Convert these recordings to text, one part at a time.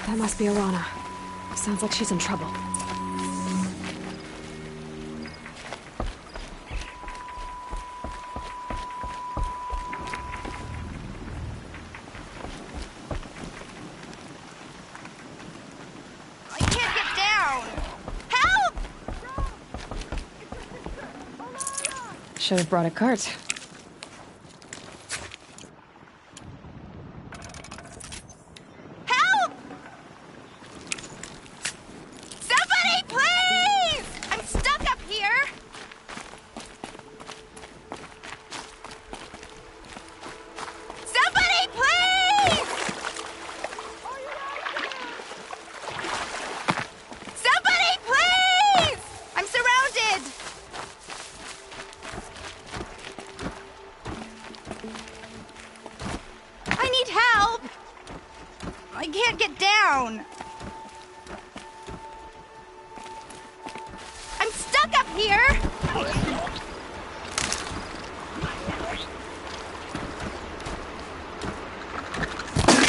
That must be Arana. Sounds like she's in trouble. I can't get down! Help! Should have brought a cart.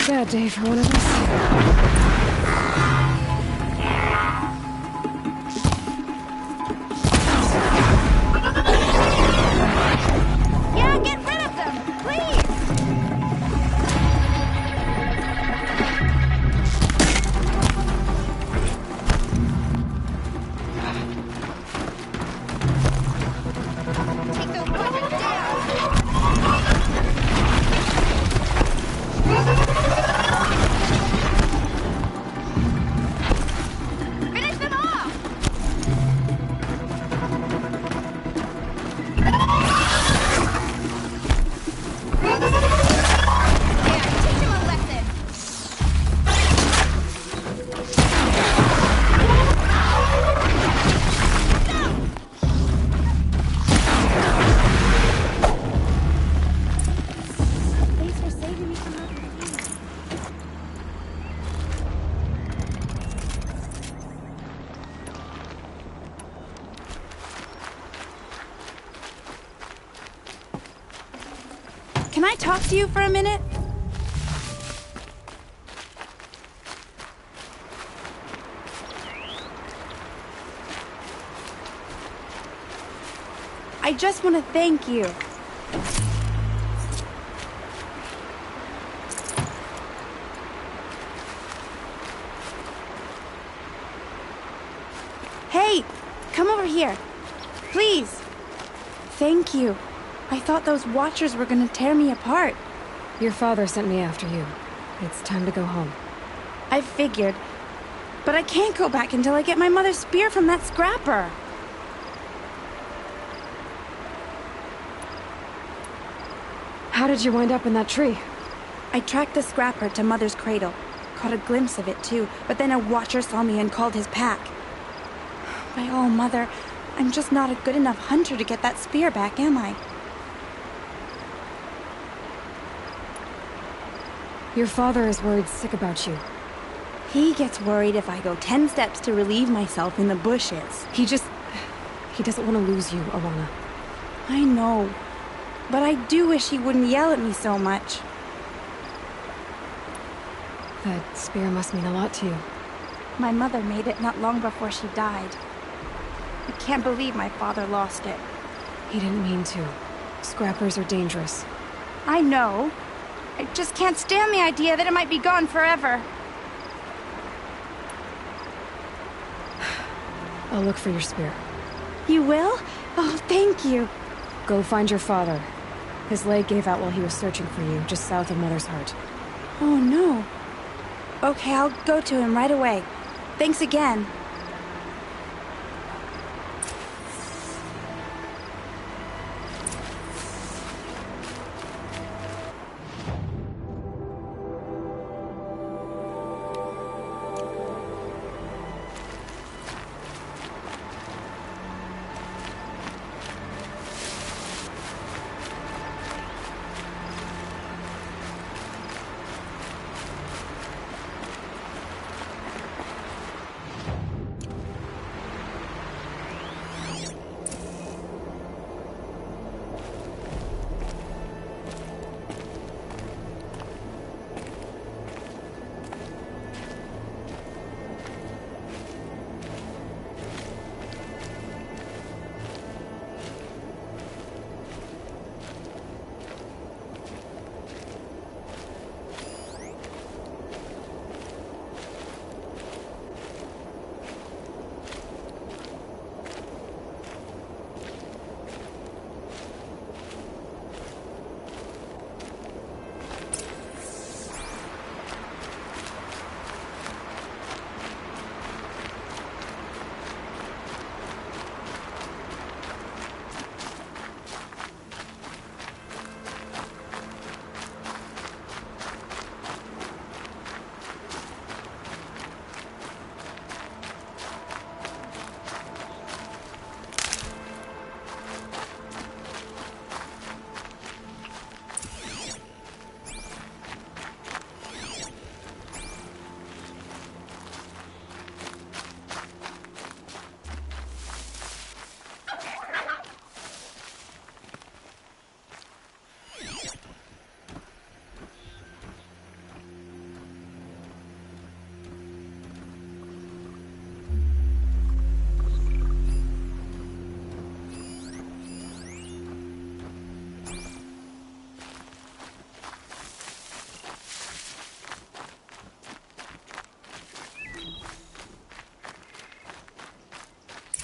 Bad day for one of us. Can I talk to you for a minute? I just want to thank you. Hey, come over here. Please. Thank you. I thought those Watchers were gonna tear me apart. Your father sent me after you. It's time to go home. I figured. But I can't go back until I get my mother's spear from that scrapper. How did you wind up in that tree? I tracked the scrapper to Mother's cradle. Caught a glimpse of it too, but then a Watcher saw me and called his pack. By all, Mother, I'm just not a good enough hunter to get that spear back, am I? Your father is worried sick about you. He gets worried if I go 10 steps to relieve myself in the bushes. He doesn't want to lose you, Arana. I know. But I do wish he wouldn't yell at me so much. That spear must mean a lot to you. My mother made it not long before she died. I can't believe my father lost it. He didn't mean to. Scrappers are dangerous. I know. I just can't stand the idea that it might be gone forever. I'll look for your spear. You will? Oh, thank you. Go find your father. His leg gave out while he was searching for you, just south of Mother's Heart. Oh, no. Okay, I'll go to him right away. Thanks again.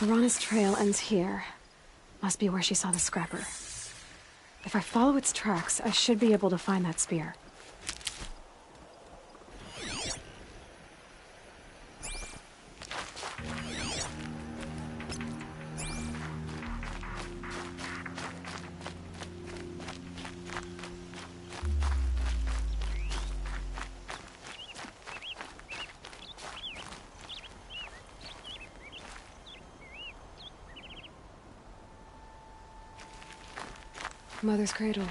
Serana's trail ends here. Must be where she saw the scrapper. If I follow its tracks, I should be able to find that spear. Mother's cradle.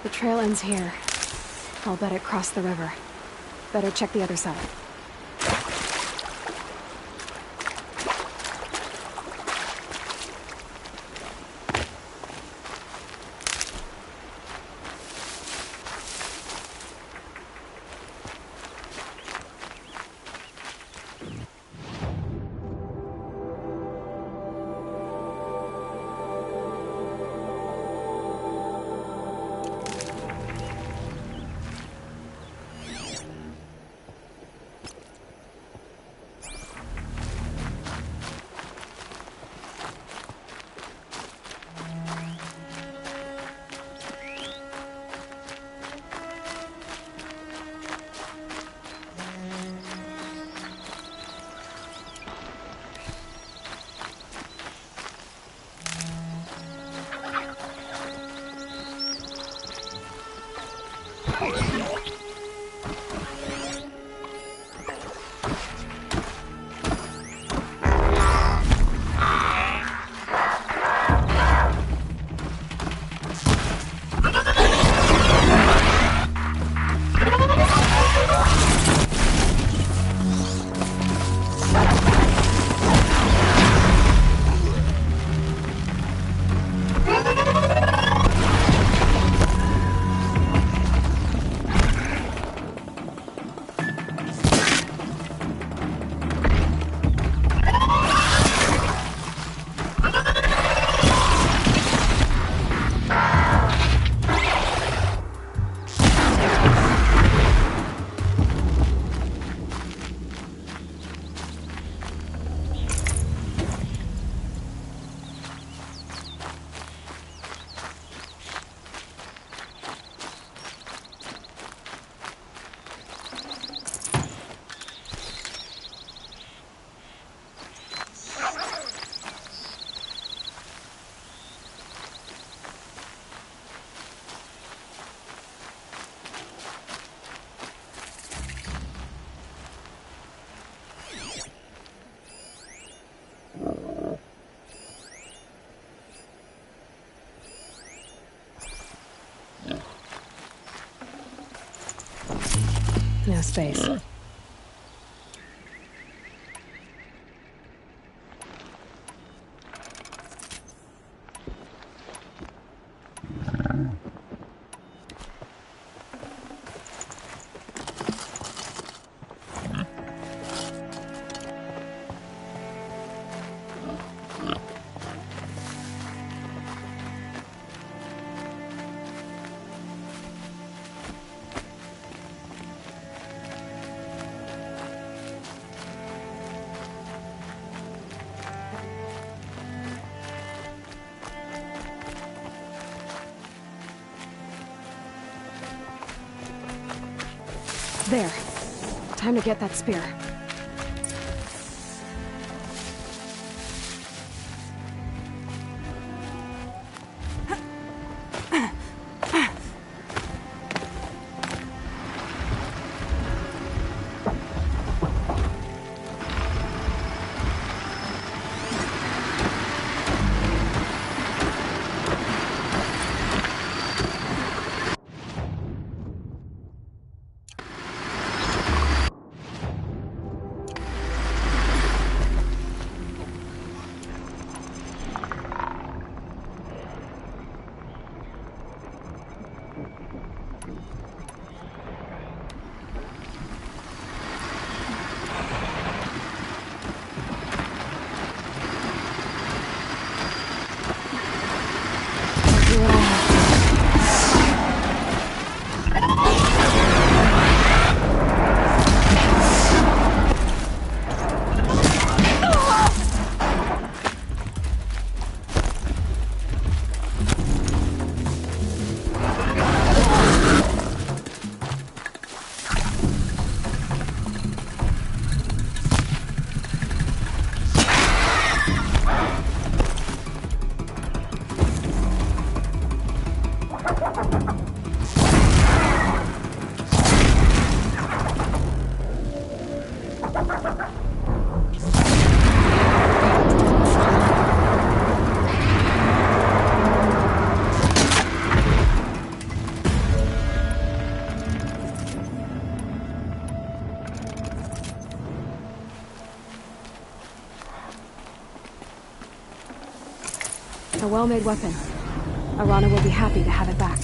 The trail ends here. I'll bet it crossed the river. Better check the other side. No space. There. Time to get that spear. a well-made weapon. Arana will be happy to have it back.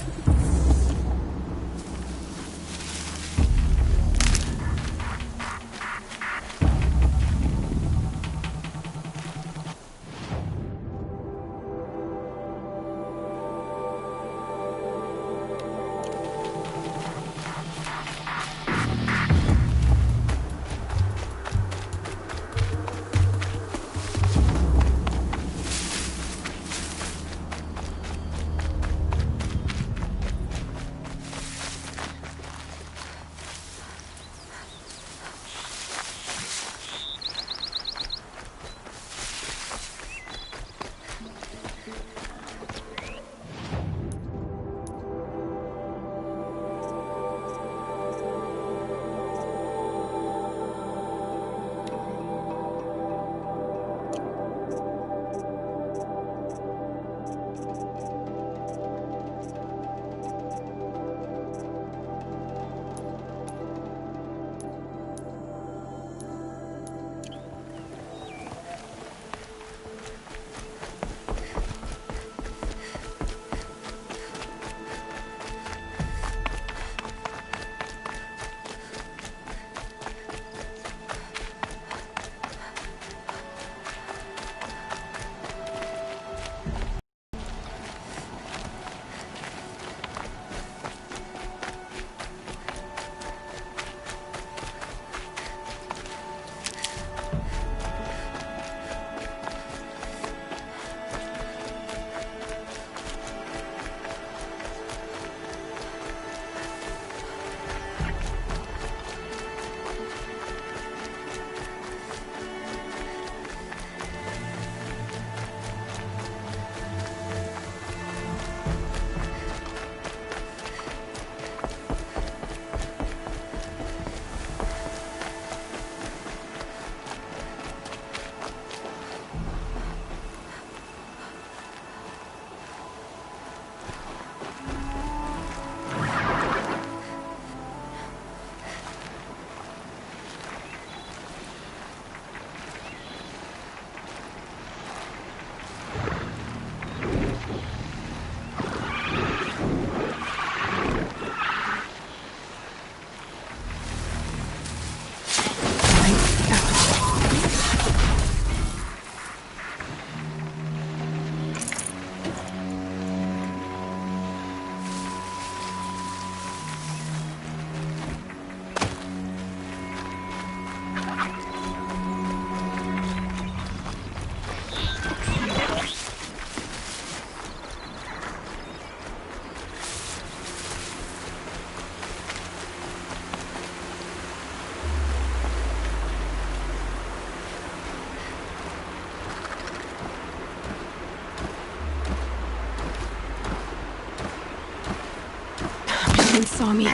He saw me.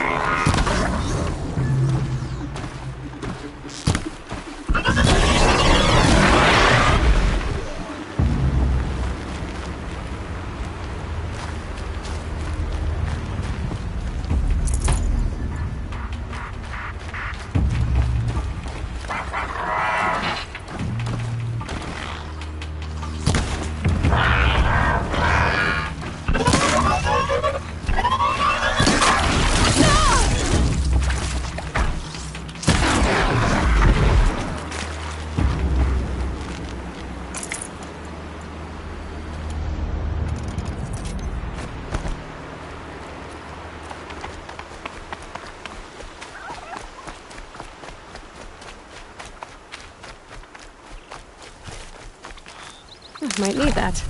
Might need that.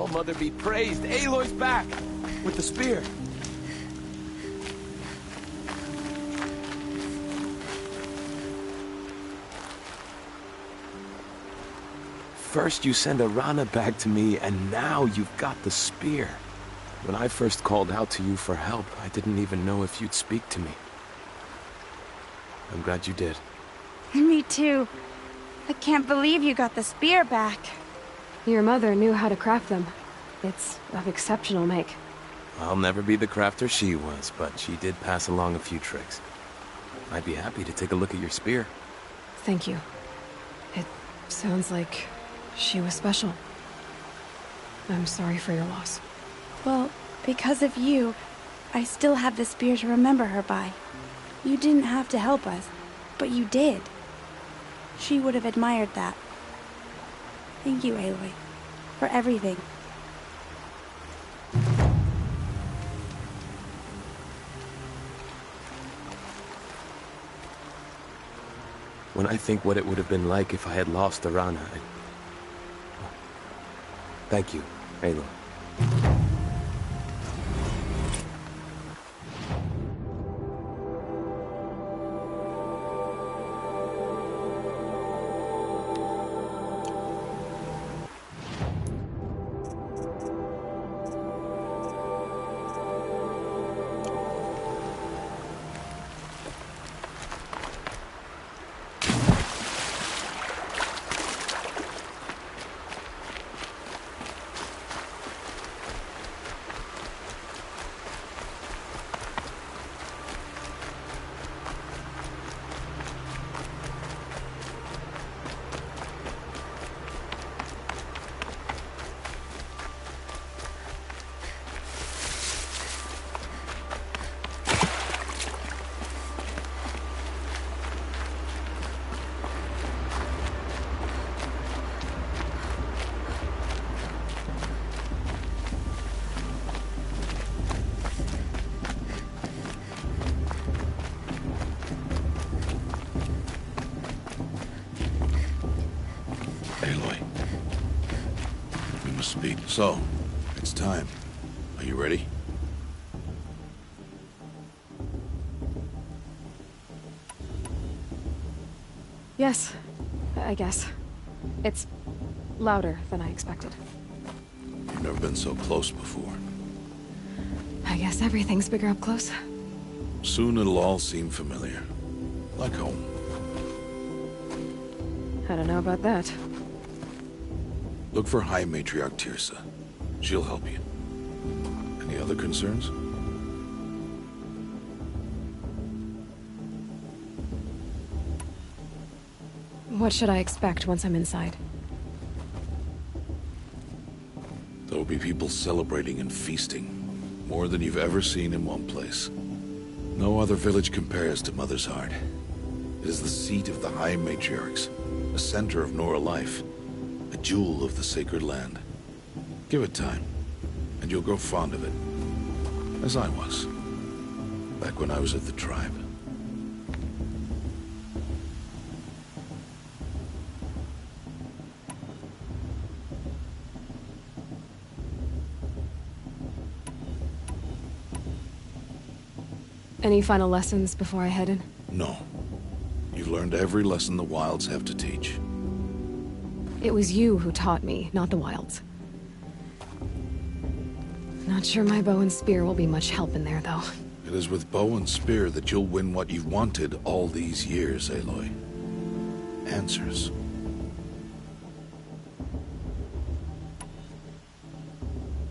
All-Mother be praised. Aloy's back! With the spear. First you send Arana back to me, and now you've got the spear. When I first called out to you for help, I didn't even know if you'd speak to me. I'm glad you did. Me too. I can't believe you got the spear back. Your mother knew how to craft them. It's of exceptional make. I'll never be the crafter she was, but she did pass along a few tricks. I'd be happy to take a look at your spear. Thank you. It sounds like she was special. I'm sorry for your loss. Well, because of you, I still have the spear to remember her by. You didn't have to help us, but you did. She would have admired that. Thank you, Aloy, for everything. When I think what it would have been like if I had lost Arana, Thank you, Aloy. Aloy. We must speak. So, it's time. Are you ready? Yes, I guess. It's louder than I expected. You've never been so close before. I guess everything's bigger up close. Soon it'll all seem familiar. Like home. I don't know about that. Look for High Matriarch Tirsa. She'll help you. Any other concerns? What should I expect once I'm inside? There will be people celebrating and feasting. More than you've ever seen in one place. No other village compares to Mother's Heart. It is the seat of the High Matriarchs, a center of Nora life, a jewel of the sacred land. Give it time, and you'll grow fond of it. As I was, back when I was at the tribe. Any final lessons before I head in? No. You've learned every lesson the Wilds have to teach. It was you who taught me, not the Wilds. Not sure my bow and spear will be much help in there, though. It is with bow and spear that you'll win what you've wanted all these years, Aloy. Answers.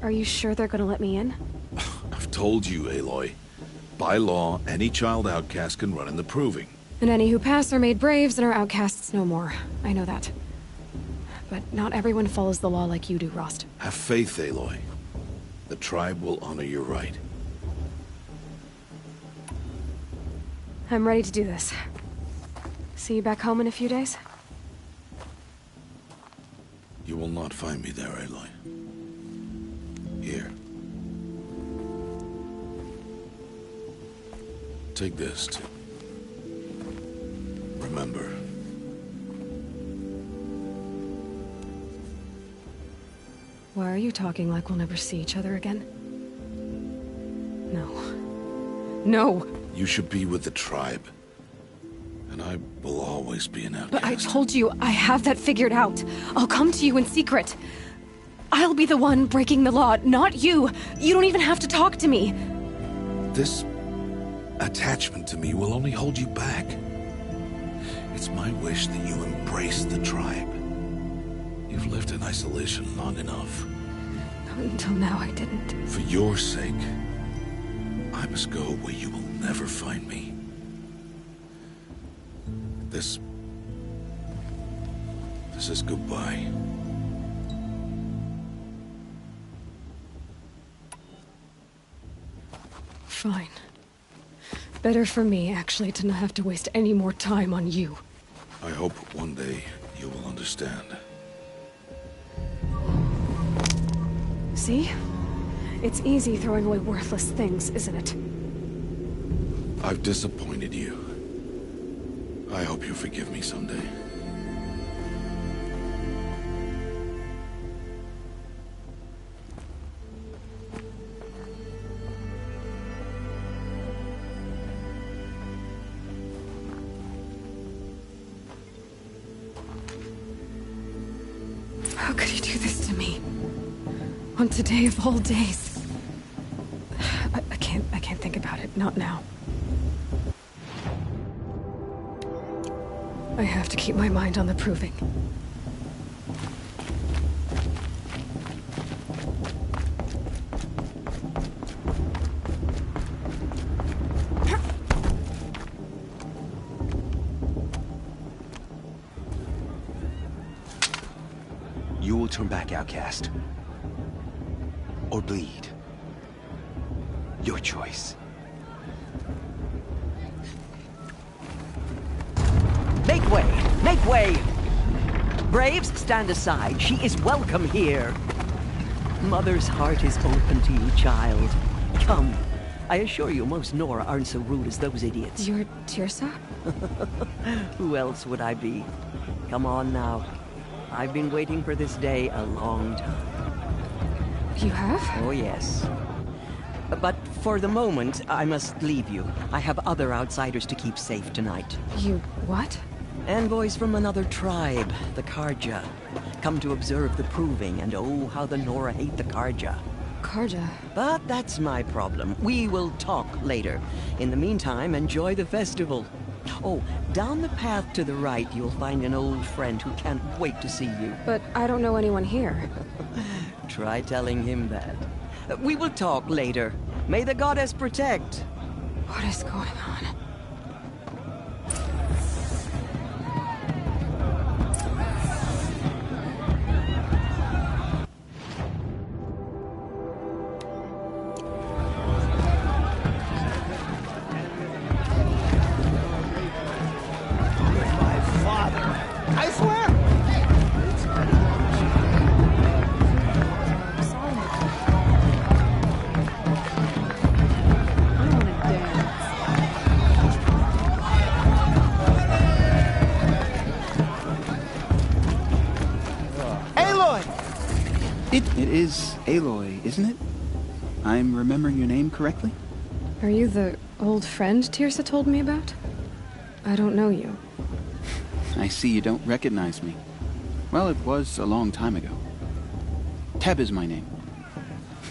Are you sure they're gonna let me in? I've told you, Aloy. By law, any child outcast can run in the proving. And any who pass are made braves and are outcasts no more. I know that. But not everyone follows the law like you do, Rost. Have faith, Aloy. The tribe will honor your right. I'm ready to do this. See you back home in a few days? You will not find me there, Aloy. Here. Take this, too. Remember. Why are you talking like we'll never see each other again? No. No! You should be with the tribe. And I will always be an outcast. But I told you, I have that figured out. I'll come to you in secret. I'll be the one breaking the law, not you. You don't even have to talk to me. This attachment to me will only hold you back. It's my wish that you embrace the tribe. You've lived in isolation long enough. Until now, I didn't. For your sake, I must go where you will never find me. This is goodbye. Fine. Better for me, actually, to not have to waste any more time on you. I hope one day you will understand. See? It's easy throwing away worthless things, isn't it? I've disappointed you. I hope you forgive me someday. How could you do this to me? On today of all days. I can't think about it. Not now. I have to keep my mind on the proving. You will turn back, outcast. Or bleed. Your choice. Make way! Make way! Braves, stand aside. She is welcome here. Mother's heart is open to you, child. Come. I assure you, most Nora aren't so rude as those idiots. You're Tirsa? Who else would I be? Come on now. I've been waiting for this day a long time. You have? Oh, yes. But for the moment, I must leave you. I have other outsiders to keep safe tonight. You what? Envoys from another tribe, the Karja. Come to observe the proving, and oh, how the Nora hate the Karja. Karja? But that's my problem. We will talk later. In the meantime, enjoy the festival. Oh, down the path to the right, you'll find an old friend who can't wait to see you. But I don't know anyone here. Try telling him that. We will talk later. May the goddess protect. What is going on? It is Aloy, isn't it? I'm remembering your name correctly? Are you the old friend Tirsa told me about? I don't know you. I see you don't recognize me. Well, it was a long time ago. Teb is my name.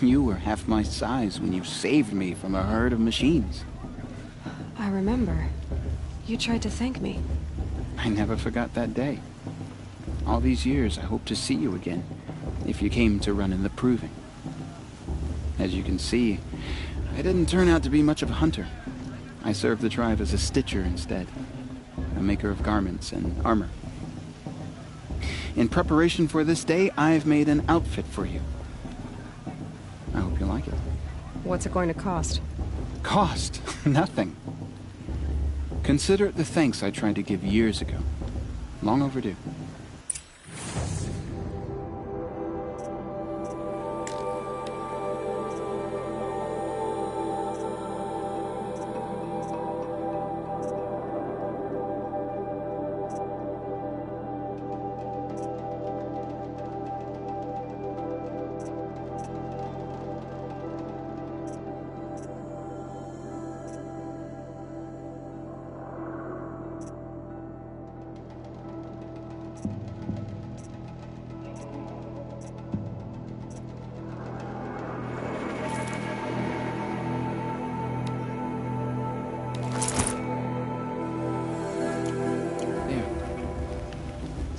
You were half my size when you saved me from a herd of machines. I remember. You tried to thank me. I never forgot that day. All these years, I hope to see you again, if you came to run in the proving. As you can see, I didn't turn out to be much of a hunter. I served the tribe as a stitcher instead, a maker of garments and armor. In preparation for this day, I've made an outfit for you. I hope you like it. What's it going to cost? Cost? Nothing. Consider it the thanks I tried to give years ago. Long overdue.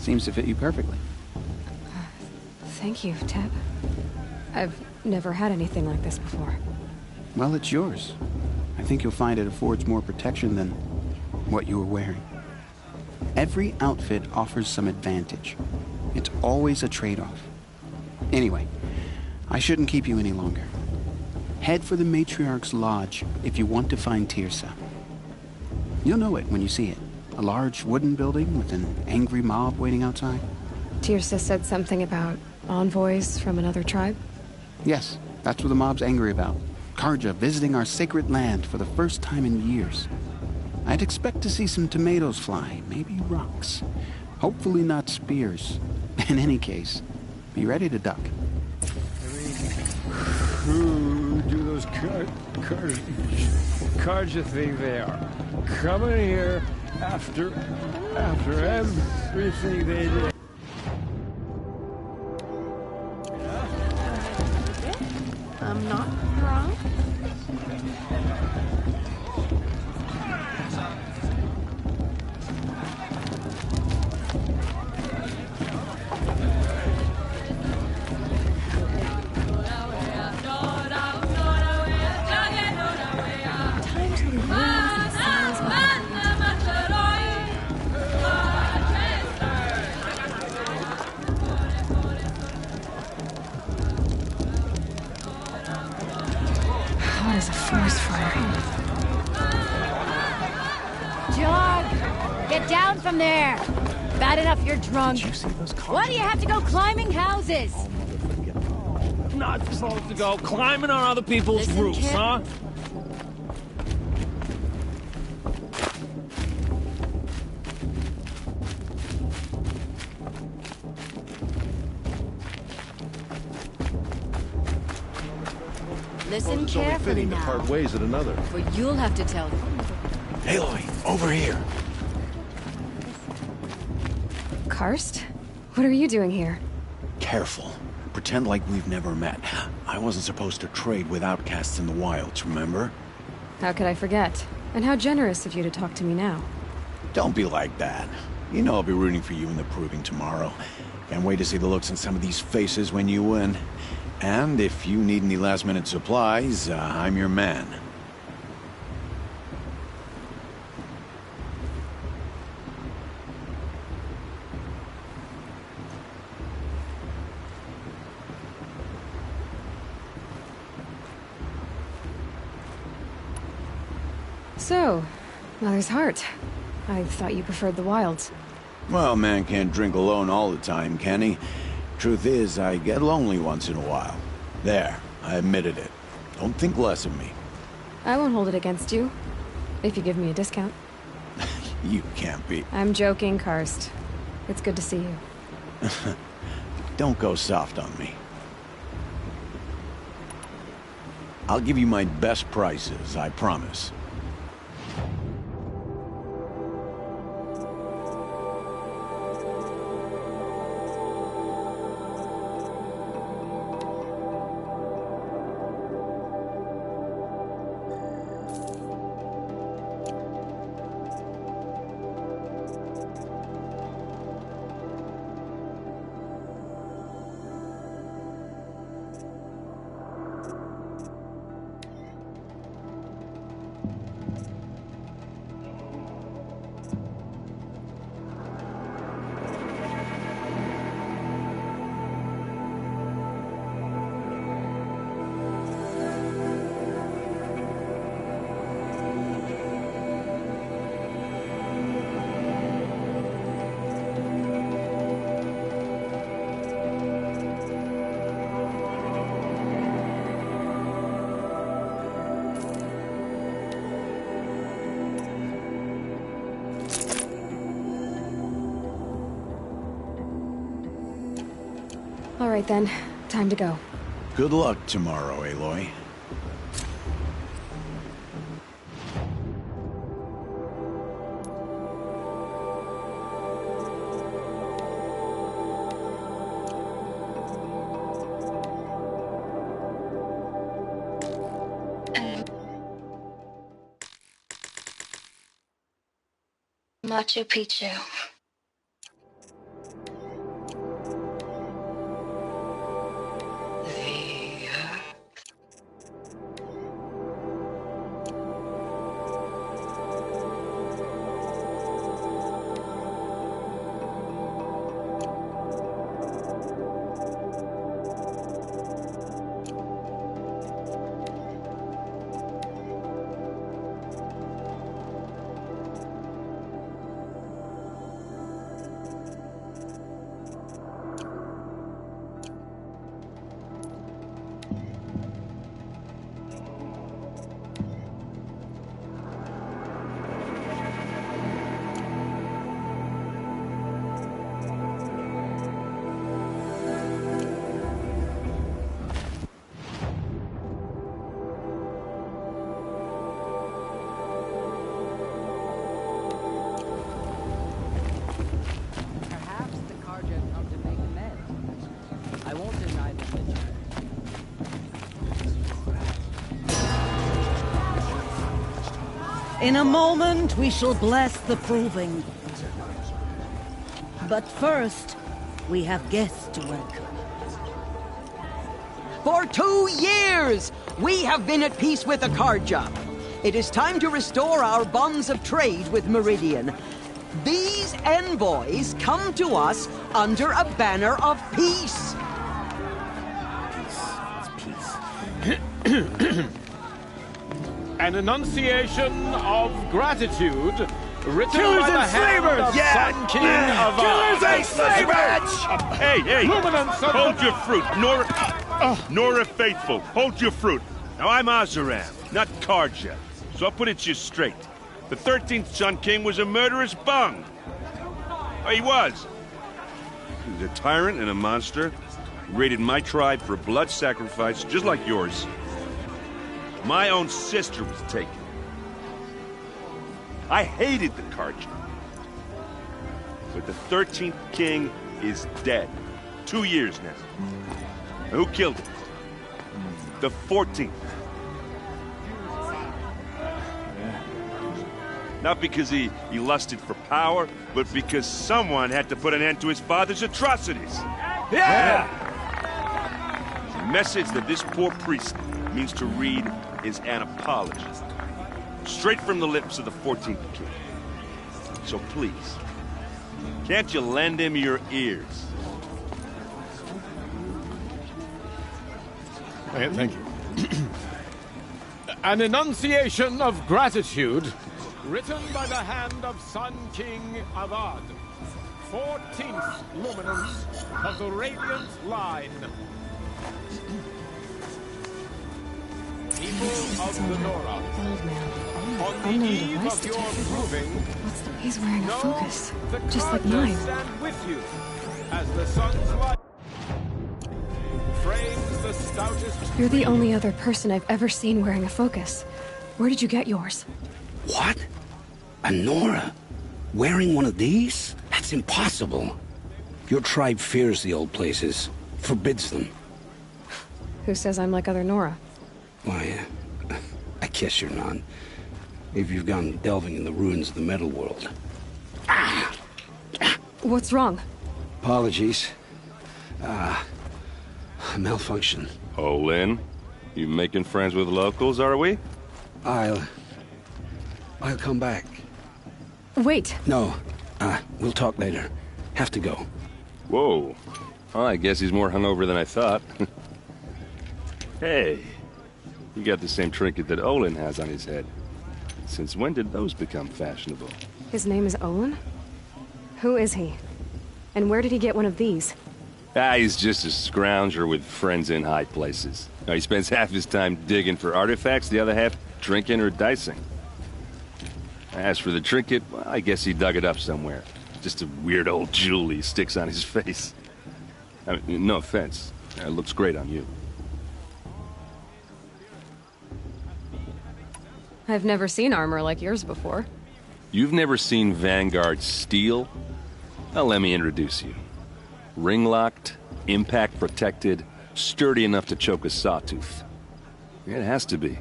Seems to fit you perfectly. Thank you, Teb. I've never had anything like this before. Well, it's yours. I think you'll find it affords more protection than what you were wearing. Every outfit offers some advantage. It's always a trade-off. Anyway, I shouldn't keep you any longer. Head for the Matriarch's Lodge if you want to find Tirsa. You'll know it when you see it. A large wooden building with an angry mob waiting outside. Tirsa said something about envoys from another tribe? Yes, that's what the mob's angry about. Karja visiting our sacred land for the first time in years. I'd expect to see some tomatoes fly, maybe rocks. Hopefully not spears. In any case, be ready to duck. Who do those Karja think they are? Coming here after everything they did. I'm not wrong. What is a forest fire? Jog! Get down from there! Bad enough you're drunk. Did you see those cars? Why do you have to go climbing houses? Not supposed to go climbing on other people's Listen, roofs, kid. huh? Listen carefully now, ways at another. for you'll have to tell them. Aloy, over here. Karst? What are you doing here? Careful. Pretend like we've never met. I wasn't supposed to trade with outcasts in the wilds, remember? How could I forget? And how generous of you to talk to me now. Don't be like that. You know I'll be rooting for you in the proving tomorrow. Can't wait to see the looks on some of these faces when you win. And if you need any last-minute supplies, I'm your man. So, Mother's Heart. I thought you preferred the wilds. Well, man can't drink alone all the time, can he? Truth is, I get lonely once in a while. There, I admitted it. Don't think less of me. I won't hold it against you. If you give me a discount. You can't be. I'm joking, Karst. It's good to see you. Don't go soft on me. I'll give you my best prices, I promise. All right then, time to go. Good luck tomorrow, Aloy. Machu Picchu. In a moment, we shall bless the proving. But first, we have guests to welcome. For 2 years, we have been at peace with the Carja. It is time to restore our bonds of trade with Meridian. These envoys come to us under a banner of peace. An enunciation of gratitude written Killers by the and hand slavers! of Yeah! Sun King of Killers and slavers! Hey, Luminance of hold your fruit. Nora Faithful, hold your fruit. Now, I'm Ozeram, not Karja, so I'll put it to you straight. The 13th Sun King was a murderous bung. Oh, he was. He was a tyrant and a monster. He raided my tribe for a blood sacrifice, just like yours. My own sister was taken. I hated the Karja. But the 13th king is dead. 2 years now. Now, who killed him? The 14th. Not because he lusted for power, but because someone had to put an end to his father's atrocities. Yeah! The message that this poor priest means to read is an apology. Straight from the lips of the 14th king. So please, can't you lend him your ears? Thank you. An enunciation of gratitude written by the hand of Sun King Avad, 14th luminance of the Radiant Line. People of the Nora, Old man. on the Unknown eve device of your detected. proving, He's wearing a know focus, the just like Karja mine. stand with you as the sun's light frames the stoutest. You're the only other person I've ever seen wearing a focus. Where did you get yours? What? A Nora? Wearing one of these? That's impossible. Your tribe fears the old places, forbids them. Who says I'm like other Nora? Why, I guess you're none. If you've gone delving in the ruins of the metal world. What's wrong? Apologies. Malfunction. Oh, Lynn, you making friends with locals, are we? I'll come back. Wait. No, we'll talk later. Have to go. Whoa. Oh, I guess he's more hungover than I thought. Hey, you got the same trinket that Olin has on his head. Since when did those become fashionable? His name is Olin? Who is he? And where did he get one of these? He's just a scrounger with friends in high places. Now, he spends half his time digging for artifacts, the other half drinking or dicing. As for the trinket, well, I guess he dug it up somewhere. Just a weird old jewel he sticks on his face. I mean, no offense. It looks great on you. I've never seen armor like yours before. You've never seen Vanguard steel? Well, let me introduce you. Ring-locked, impact-protected, sturdy enough to choke a sawtooth. It has to be.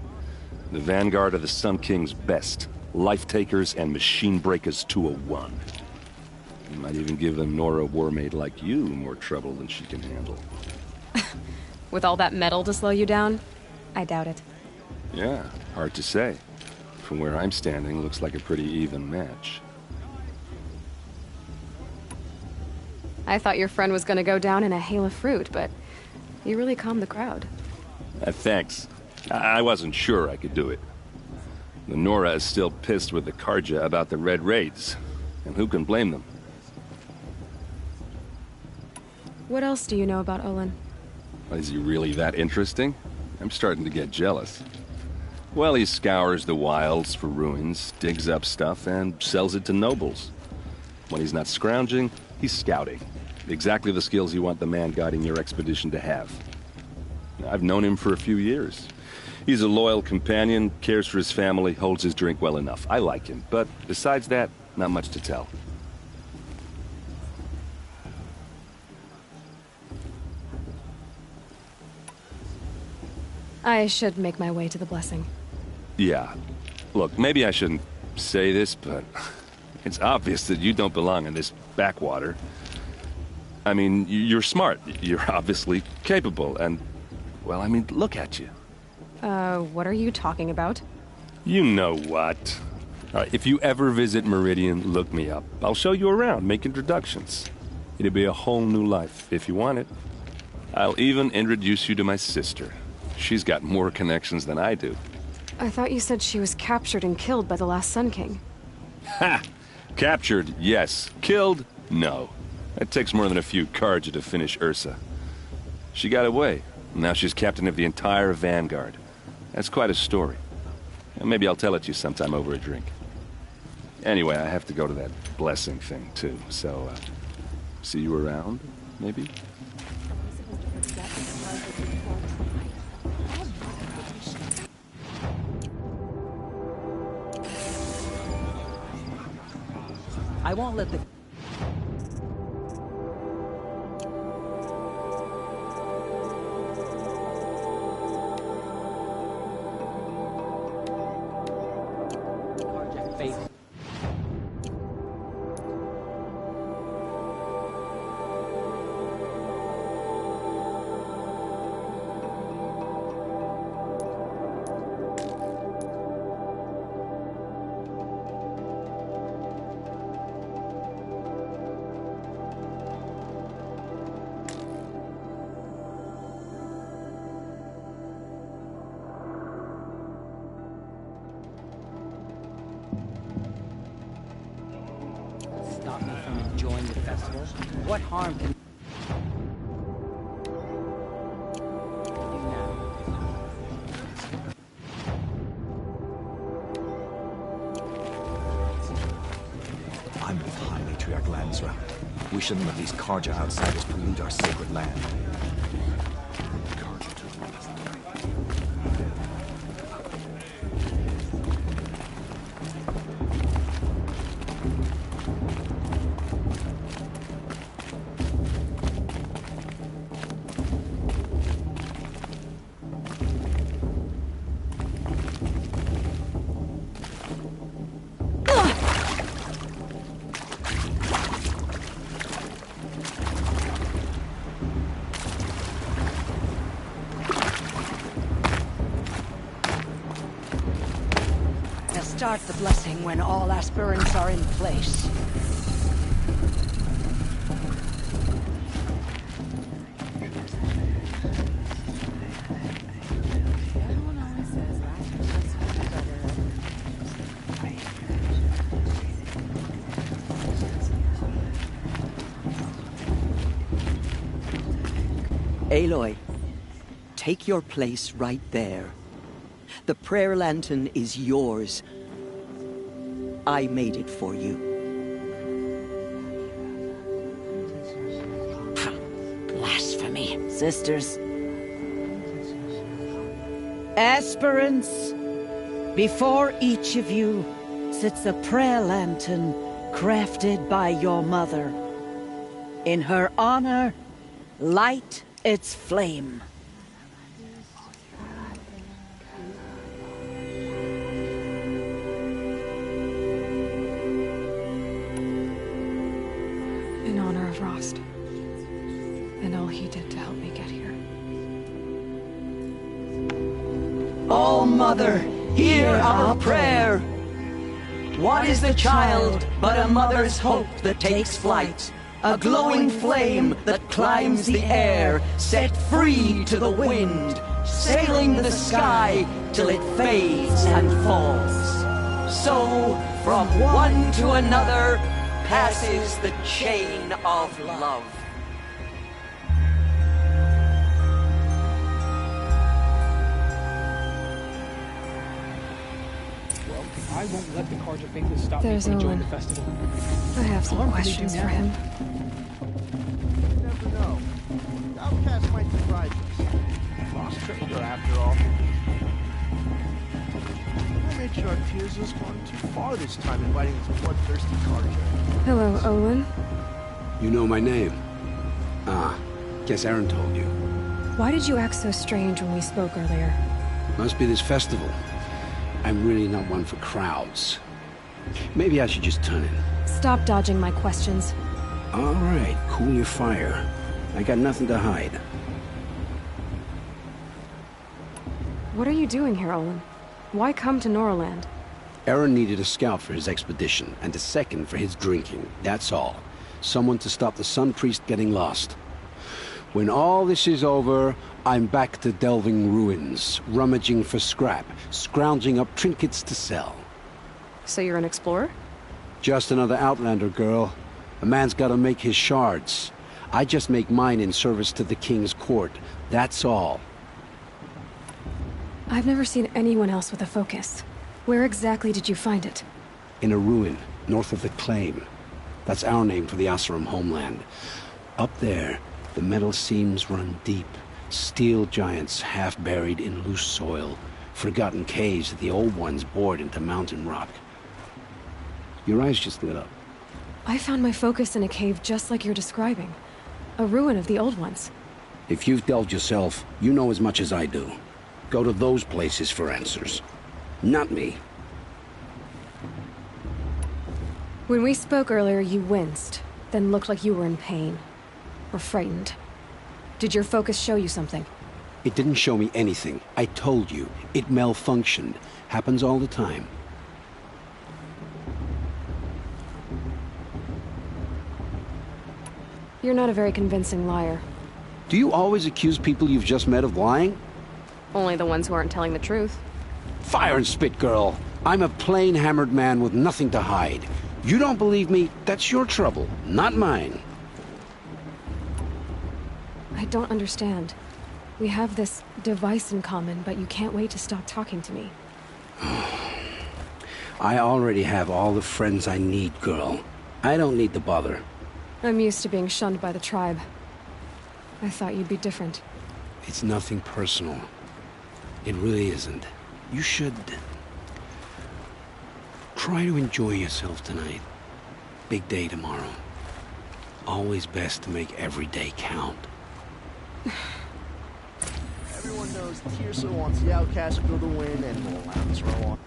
The Vanguard of the Sun King's best. Life-takers and machine-breakers to a one. You might even give a Nora warmaid like you more trouble than she can handle. With all that metal to slow you down? I doubt it. Yeah, hard to say. From where I'm standing, looks like a pretty even match. I thought your friend was gonna go down in a hail of fruit, but you really calmed the crowd. Thanks. I wasn't sure I could do it. The Nora is still pissed with the Karja about the Red Raids. And who can blame them? What else do you know about Olin? Is he really that interesting? I'm starting to get jealous. Well, he scours the wilds for ruins, digs up stuff, and sells it to nobles. When he's not scrounging, he's scouting. Exactly the skills you want the man guiding your expedition to have. I've known him for a few years. He's a loyal companion, cares for his family, holds his drink well enough. I like him, but besides that, not much to tell. I should make my way to the blessing. Yeah. Look, maybe I shouldn't say this, but it's obvious that you don't belong in this backwater. I mean, you're smart. You're obviously capable, and, well, I mean, look at you. What are you talking about? You know what. If you ever visit Meridian, look me up. I'll show you around, make introductions. It'll be a whole new life, if you want it. I'll even introduce you to my sister. She's got more connections than I do. I thought you said she was captured and killed by the last Sun King. Ha! Captured, yes. Killed, no. It takes more than a few Carja to finish Ursa. She got away. Now she's captain of the entire Vanguard. That's quite a story. And maybe I'll tell it to you sometime over a drink. Anyway, I have to go to that blessing thing, too. So, see you around, maybe? I won't let the... faith. Stop me from enjoying the festival? What harm can... I'm with High Matriarch Lansra. We shouldn't let these Carja outsiders pollute our sacred land. Start the blessing when all aspirants are in place. Aloy, take your place right there. The prayer lantern is yours. I made it for you. Blasphemy, sisters. Aspirants, before each of you sits a prayer lantern crafted by your mother. In her honor, light its flame. In honor of Rost. And all he did to help me get here. Oh, Mother, hear our prayer. What is the child but a mother's hope that takes flight? A glowing flame that climbs the air, set free to the wind, sailing the sky till it fades and falls. So, from one to another, passes the chain of love. Well, I won't let the Carja Faithless stop me There's from enjoying Owen. the festival. I have some questions for him. You never know. Outcast might surprise us. Lost trader, after all. I made sure Tears has gone too far this time, inviting this bloodthirsty Carja. Hello, Olin. You know my name? Ah, guess Aaron told you. Why did you act so strange when we spoke earlier? Must be this festival. I'm really not one for crowds. Maybe I should just turn in. Stop dodging my questions. All right, cool your fire. I got nothing to hide. What are you doing here, Olin? Why come to Noraland? Aaron needed a scout for his expedition, and a second for his drinking. That's all. Someone to stop the Sun Priest getting lost. When all this is over, I'm back to delving ruins, rummaging for scrap, scrounging up trinkets to sell. So you're an explorer? Just another Outlander, girl. A man's gotta make his shards. I just make mine in service to the King's court. That's all. I've never seen anyone else with a focus. Where exactly did you find it? In a ruin, north of the Claim. That's our name for the Oseram homeland. Up there, the metal seams run deep. Steel giants half buried in loose soil. Forgotten caves that the old ones bored into mountain rock. Your eyes just lit up. I found my focus in a cave just like you're describing. A ruin of the old ones. If you've delved yourself, you know as much as I do. Go to those places for answers. Not me. When we spoke earlier, you winced, then looked like you were in pain. Or frightened. Did your focus show you something? It didn't show me anything. I told you. It malfunctioned. Happens all the time. You're not a very convincing liar. Do you always accuse people you've just met of lying? Only the ones who aren't telling the truth. Fire and spit, girl. I'm a plain hammered man with nothing to hide. You don't believe me, that's your trouble, not mine. I don't understand. We have this device in common, but you can't wait to stop talking to me. I already have all the friends I need, girl. I don't need the bother. I'm used to being shunned by the tribe. I thought you'd be different. It's nothing personal. It really isn't. You should try to enjoy yourself tonight. Big day tomorrow. Always best to make every day count. Everyone knows Tirsa wants the outcast to go to win and will allow this roll on.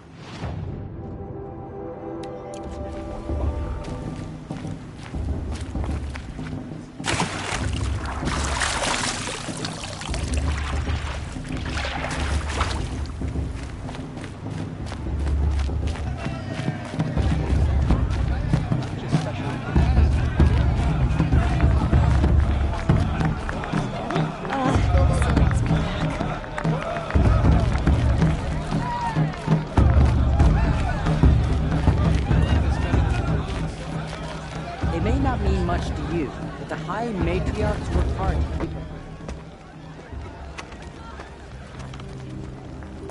Matriarchs worked hard to keep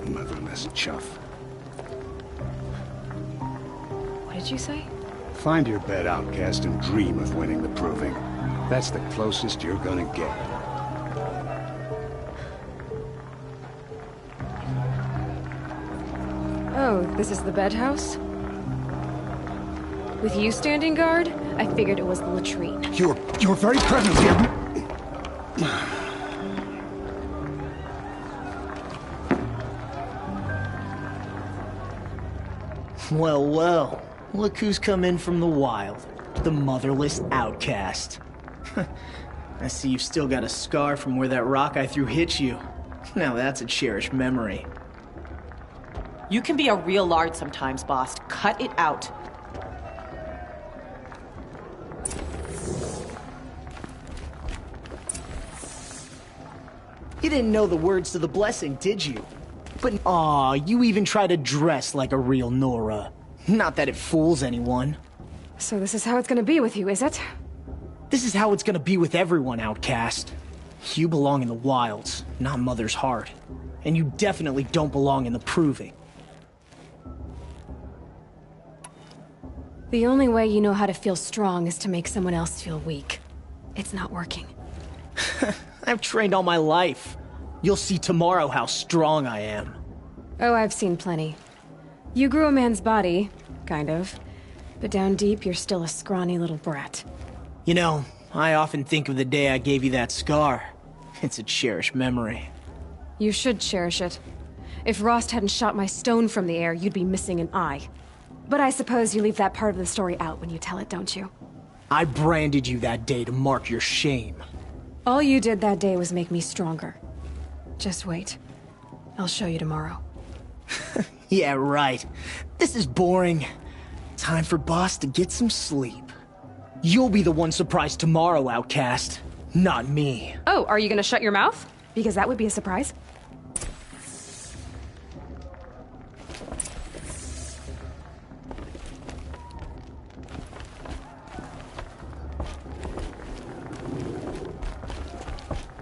it. Motherless chuff. What did you say? Find your bed, outcast, and dream of winning the proving. That's the closest you're gonna get. Oh, this is the bed house? With you standing guard, I figured it was the latrine. Your very presence here... Well, well. Look who's come in from the wild. The motherless outcast. I see you've still got a scar from where that rock I threw hit you. Now that's a cherished memory. You can be a real lard sometimes, boss. Cut it out. You didn't know the words to the blessing, did you? But aw, you even try to dress like a real Nora. Not that it fools anyone. So this is how it's gonna be with you, is it? This is how it's gonna be with everyone, outcast. You belong in the wilds, not Mother's heart. And you definitely don't belong in the proving. The only way you know how to feel strong is to make someone else feel weak. It's not working. I've trained all my life. You'll see tomorrow how strong I am. Oh, I've seen plenty. You grew a man's body, kind of. But down deep, you're still a scrawny little brat. You know, I often think of the day I gave you that scar. It's a cherished memory. You should cherish it. If Rost hadn't shot my stone from the air, you'd be missing an eye. But I suppose you leave that part of the story out when you tell it, don't you? I branded you that day to mark your shame. All you did that day was make me stronger. Just wait. I'll show you tomorrow. Yeah, right. This is boring. Time for Boss to get some sleep. You'll be the one surprised tomorrow, outcast. Not me. Oh, are you gonna shut your mouth? Because that would be a surprise.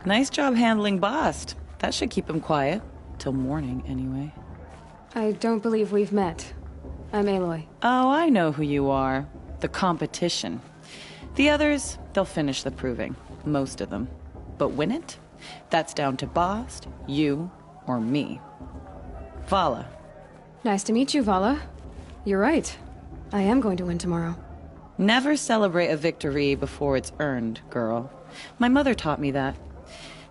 Nice job handling Bast. That should keep him quiet. Till morning, anyway. I don't believe we've met. I'm Aloy. Oh, I know who you are. The competition. The others, they'll finish the proving. Most of them. But win it? That's down to Bast, you, or me. Vala. Nice to meet you, Vala. You're right. I am going to win tomorrow. Never celebrate a victory before it's earned, girl. My mother taught me that.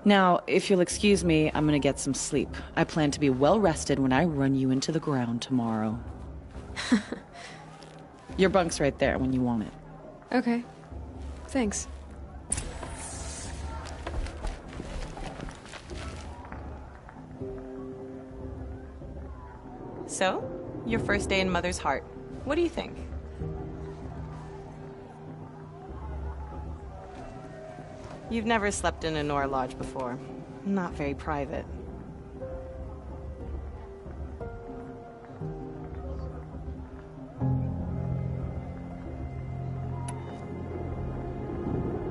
Now, if you'll excuse me, I'm gonna get some sleep. I plan to be well rested when I run you into the ground tomorrow. Your bunk's right there when you want it. Okay. Thanks. So, your first day in Mother's heart. What do you think? You've never slept in a Nora lodge before. Not very private.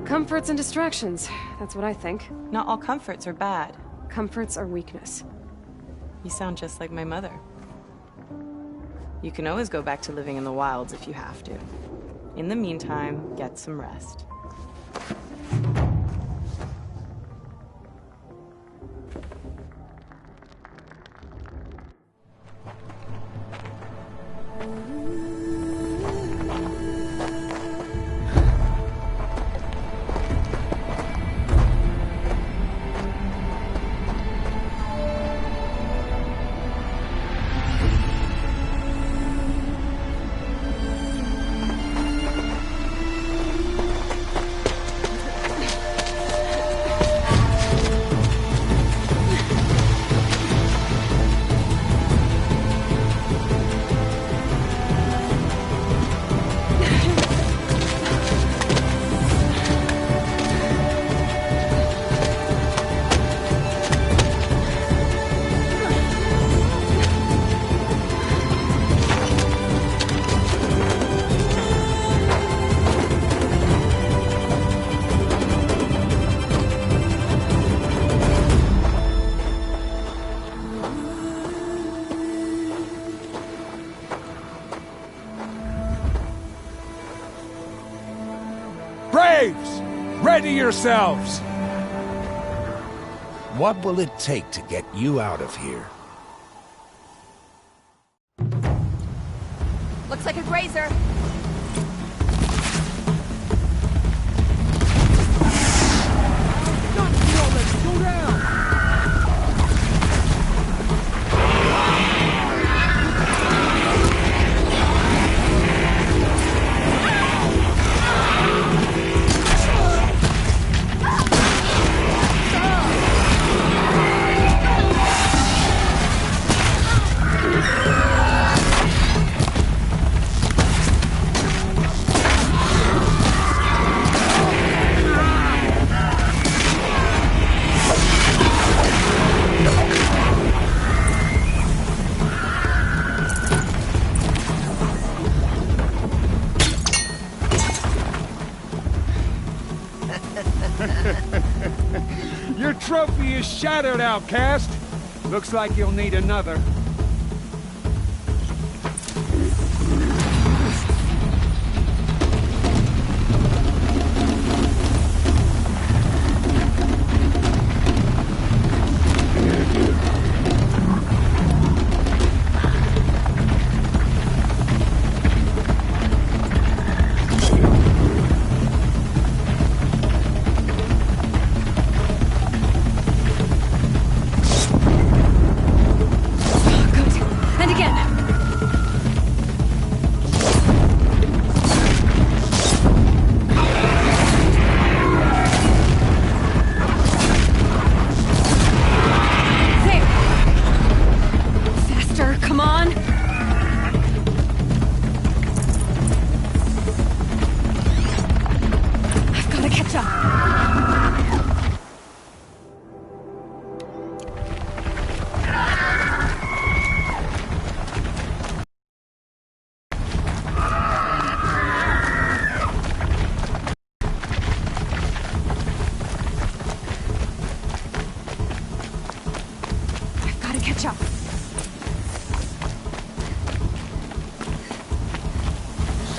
Comforts and distractions. That's what I think. Not all comforts are bad. Comforts are weakness. You sound just like my mother. You can always go back to living in the wilds if you have to. In the meantime, get some rest. Braves! Ready yourselves! What will it take to get you out of here? Looks like a grazer. Go down! Your trophy is shattered, outcast. Looks like you'll need another. catch up.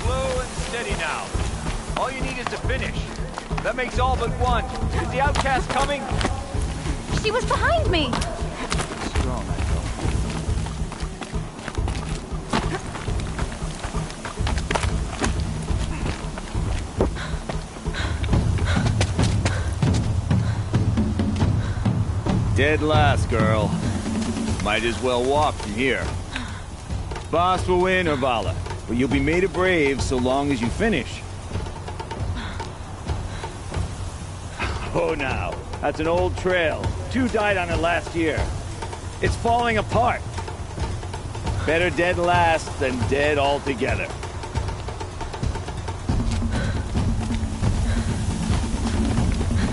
Slow and steady now. All you need is to finish. That makes all but one. Is the outcast coming? She was behind me! Strong, I felt. Dead last, girl. Might as well walk from here. Boss will win, Urvala, but you'll be made a brave so long as you finish. Oh, now. That's an old trail. 2 died on it last year. It's falling apart. Better dead last than dead altogether.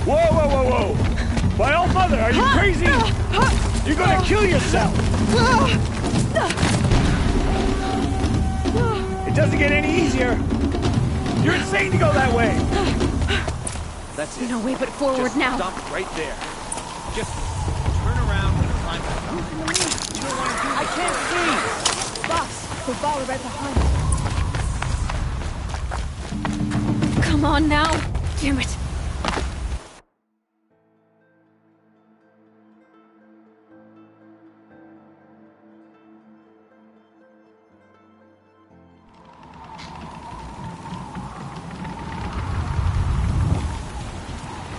Whoa, whoa, whoa, whoa! My old mother, are you crazy? You're gonna kill yourself! It doesn't get any easier! You're insane to go that way! That's it. No way but forward Just now. Stop right there. Just turn around and climb back up. You don't want to do I can't see! Boss, the ball right behind. Come on now. Damn it.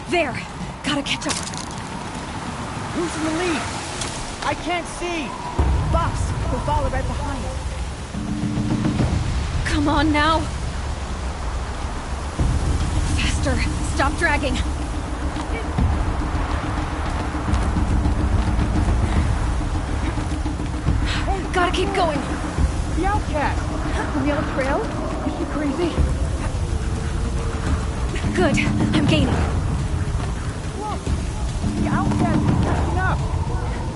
There! Gotta catch up. Who's in the lead? I can't see! Boss, the ball right behind. Come on now! Faster! Stop dragging! Gotta keep going! The outcast! On the other trail? Is she crazy? Good. I'm gaining. The outcast is catching up!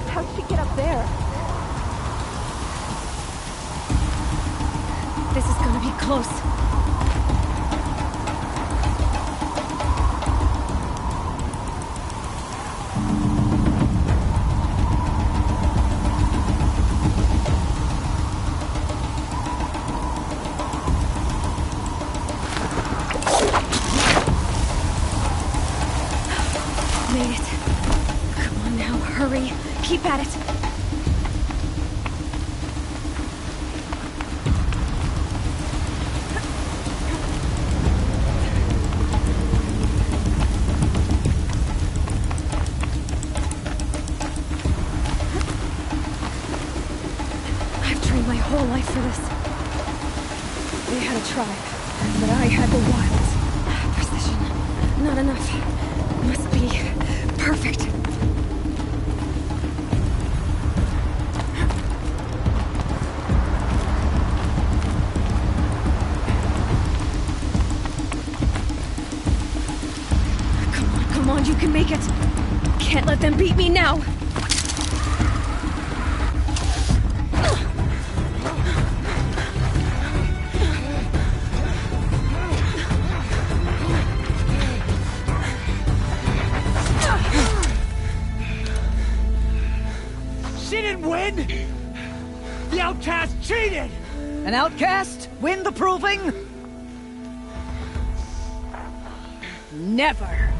How'd she get up there? This is gonna be close. Made it. Come on now, hurry. Keep at it. I've trained my whole life for this. They had a tribe, but I had the wilds. Precision. Not enough. Must be perfect. Come on, you can make it. Can't let them beat me now. She didn't win! The outcast cheated! An outcast? Win the proving? Never.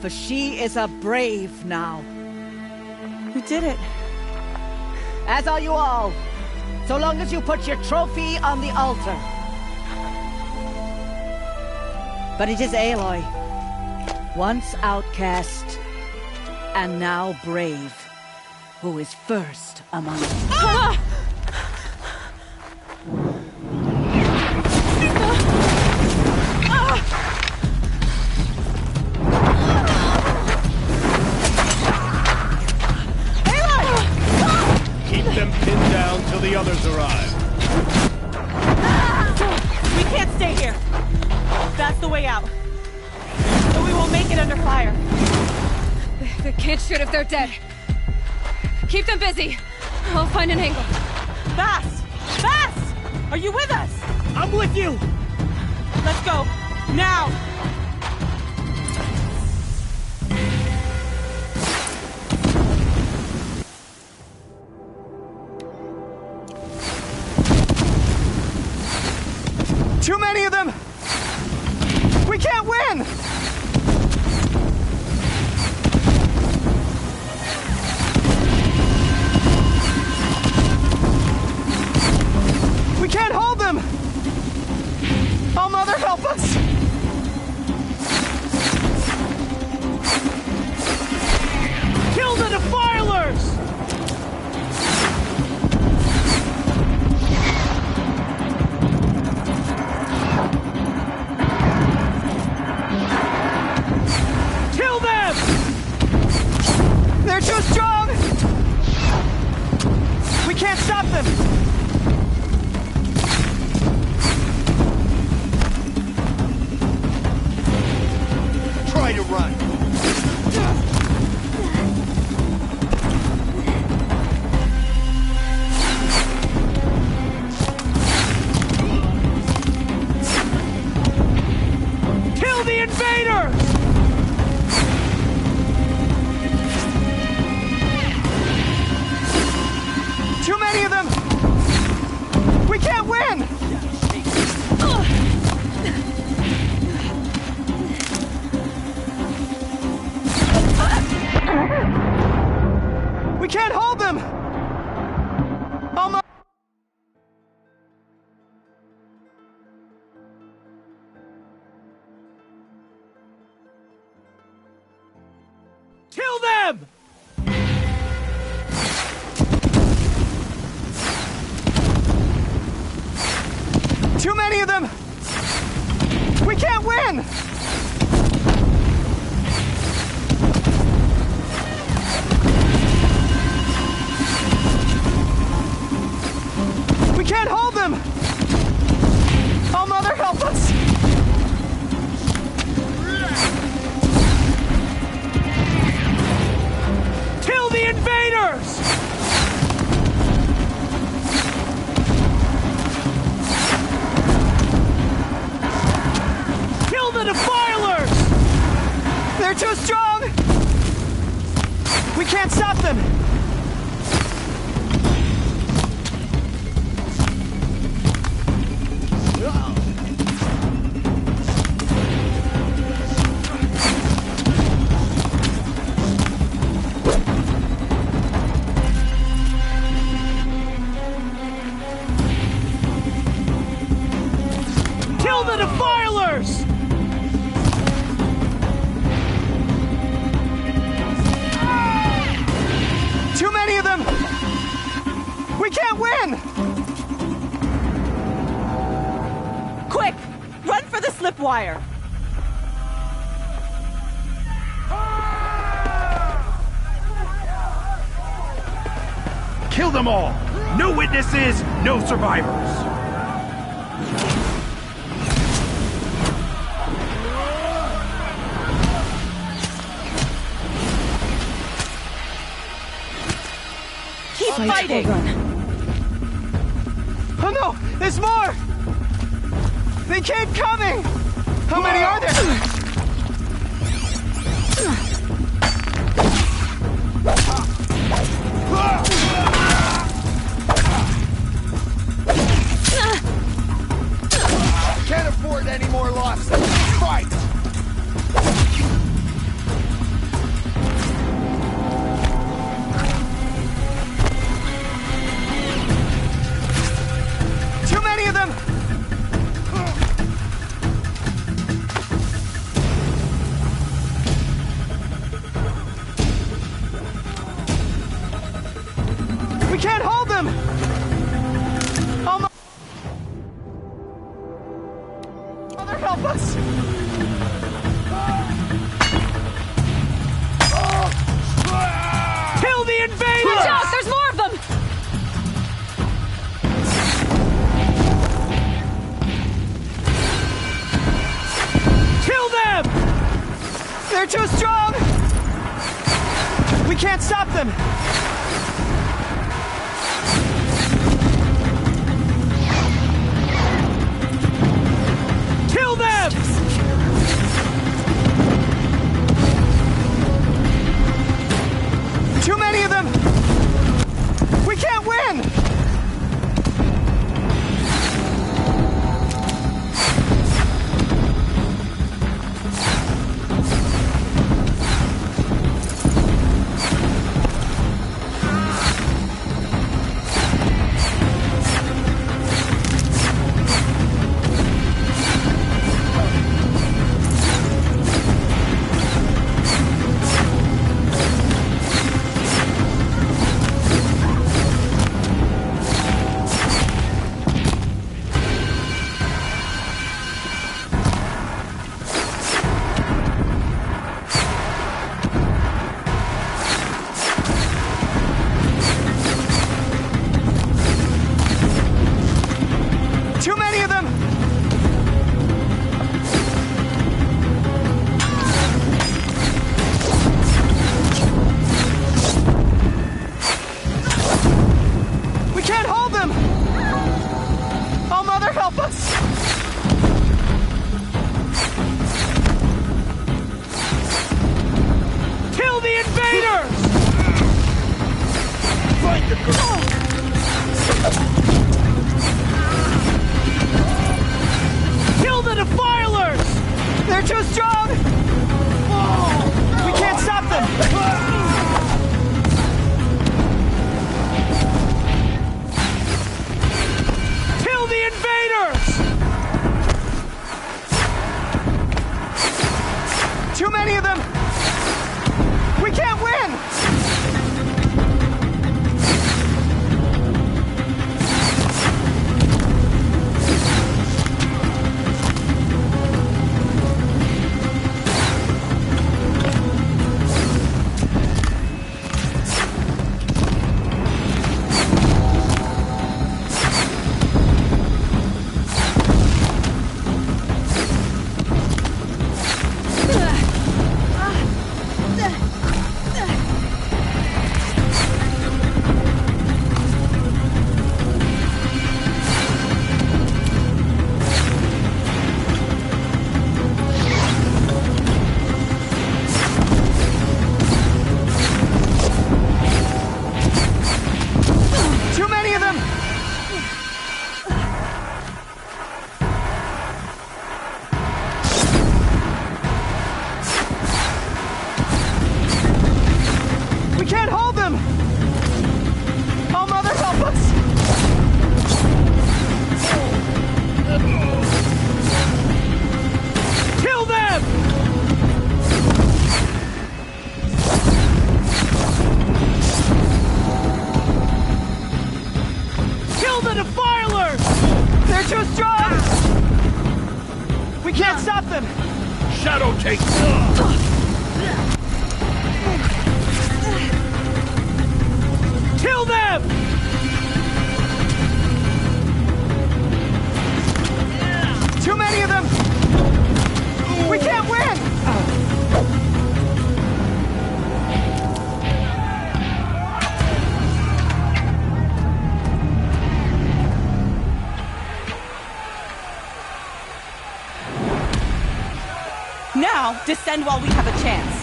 For she is a brave now. You did it. As are you all. So long as you put your trophy on the altar. But it is Aloy. Once outcast, and now brave, who is first among us. Ah! Keep them pinned down till the others arrive. We can't stay here. That's the way out. But we won't make it under fire. They can't shoot if they're dead. Keep them busy. I'll find an angle. Bass! Bass! Are you with us? I'm with you! Let's go. Now! can't stop them! Try to run. Kill the invaders! Too many of them! We can't win! We can't hold them! Almost. Kill them! Too many of them! We can't win! We can't hold them! Oh, Mother, help us! Kill the invaders! Kill the defilers! They're too strong! We can't stop them! Kill the defilers! Too many of them! We can't win! Quick! Run for the slip wire! Kill them all! No witnesses, no survivors! Keep fighting! Oh no! There's more! They keep coming! How many are there? Can't afford any more losses. Fight! Too many of them! We can't hold them! Mother, help us! Kill the invaders! Watch out! There's more of them! Kill them! They're too strong! We can't stop them! Kill them! Too many of them! We can't win! invaders! Find the girl! Kill the defilers! They're too strong! We can't stop them! Kill the invaders! Too many of them! We can't win! Shadow take. Kill them! Too many of them! We can't win! Now, descend while we have a chance.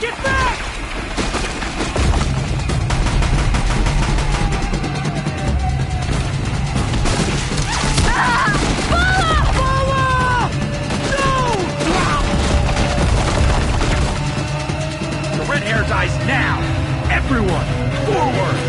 Get back! The red hair dies now! Everyone, forward!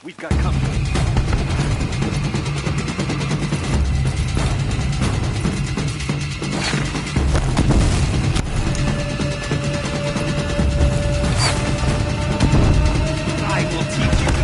We've got company. I will teach you.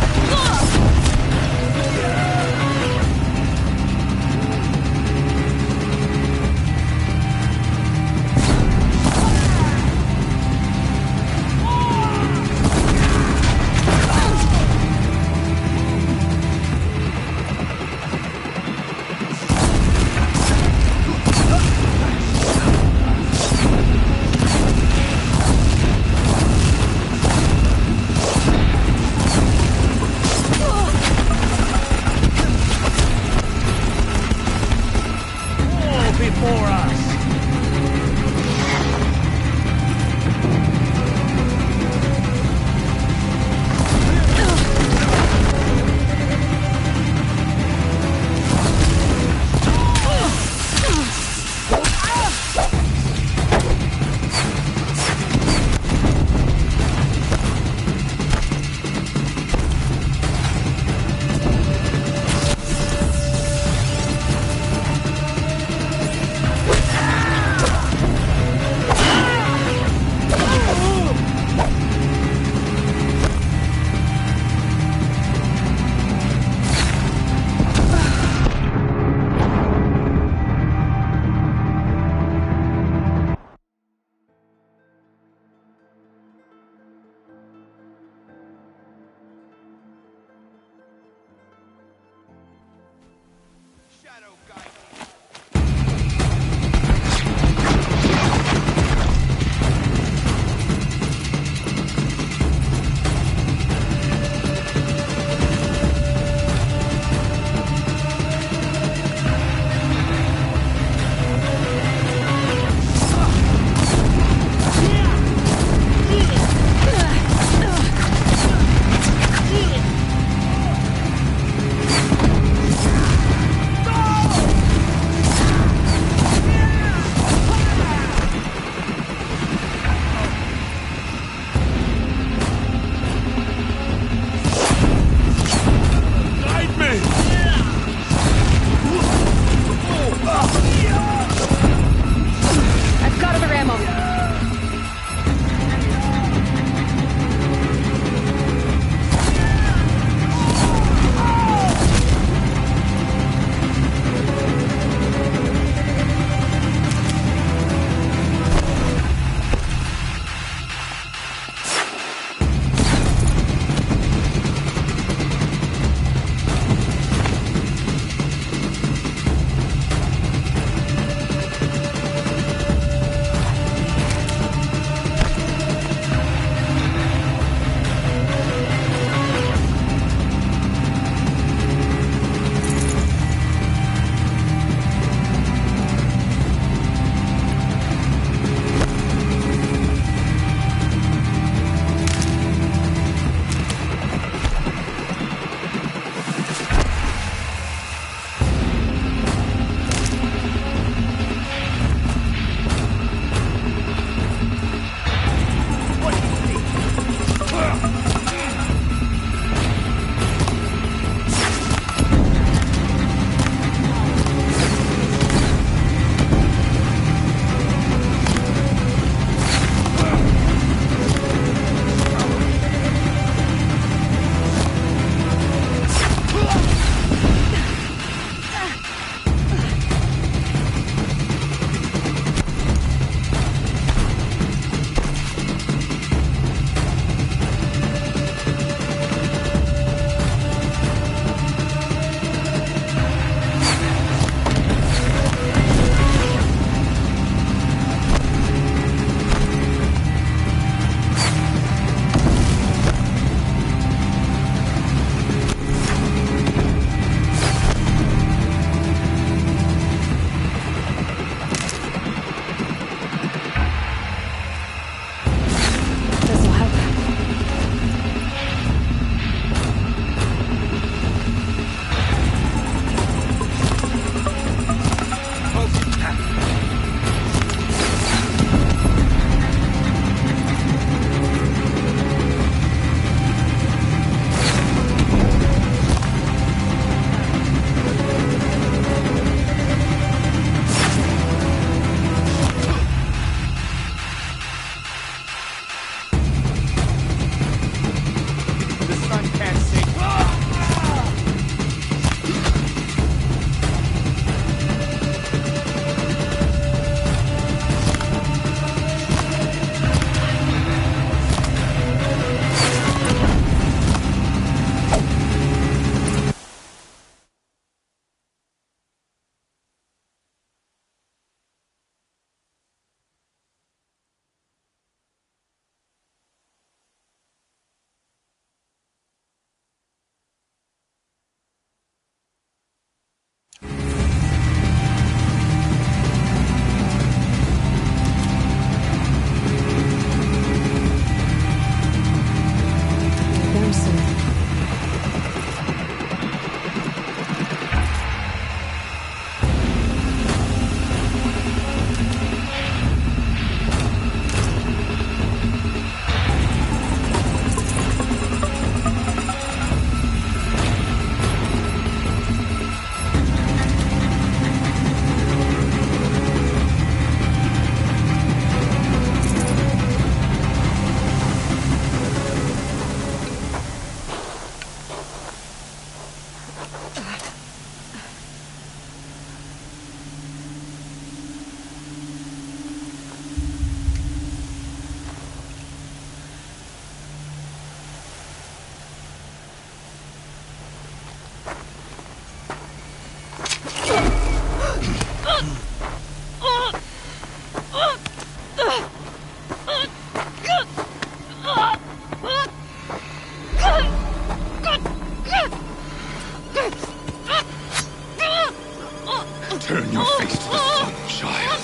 Turn your face to the sun, child.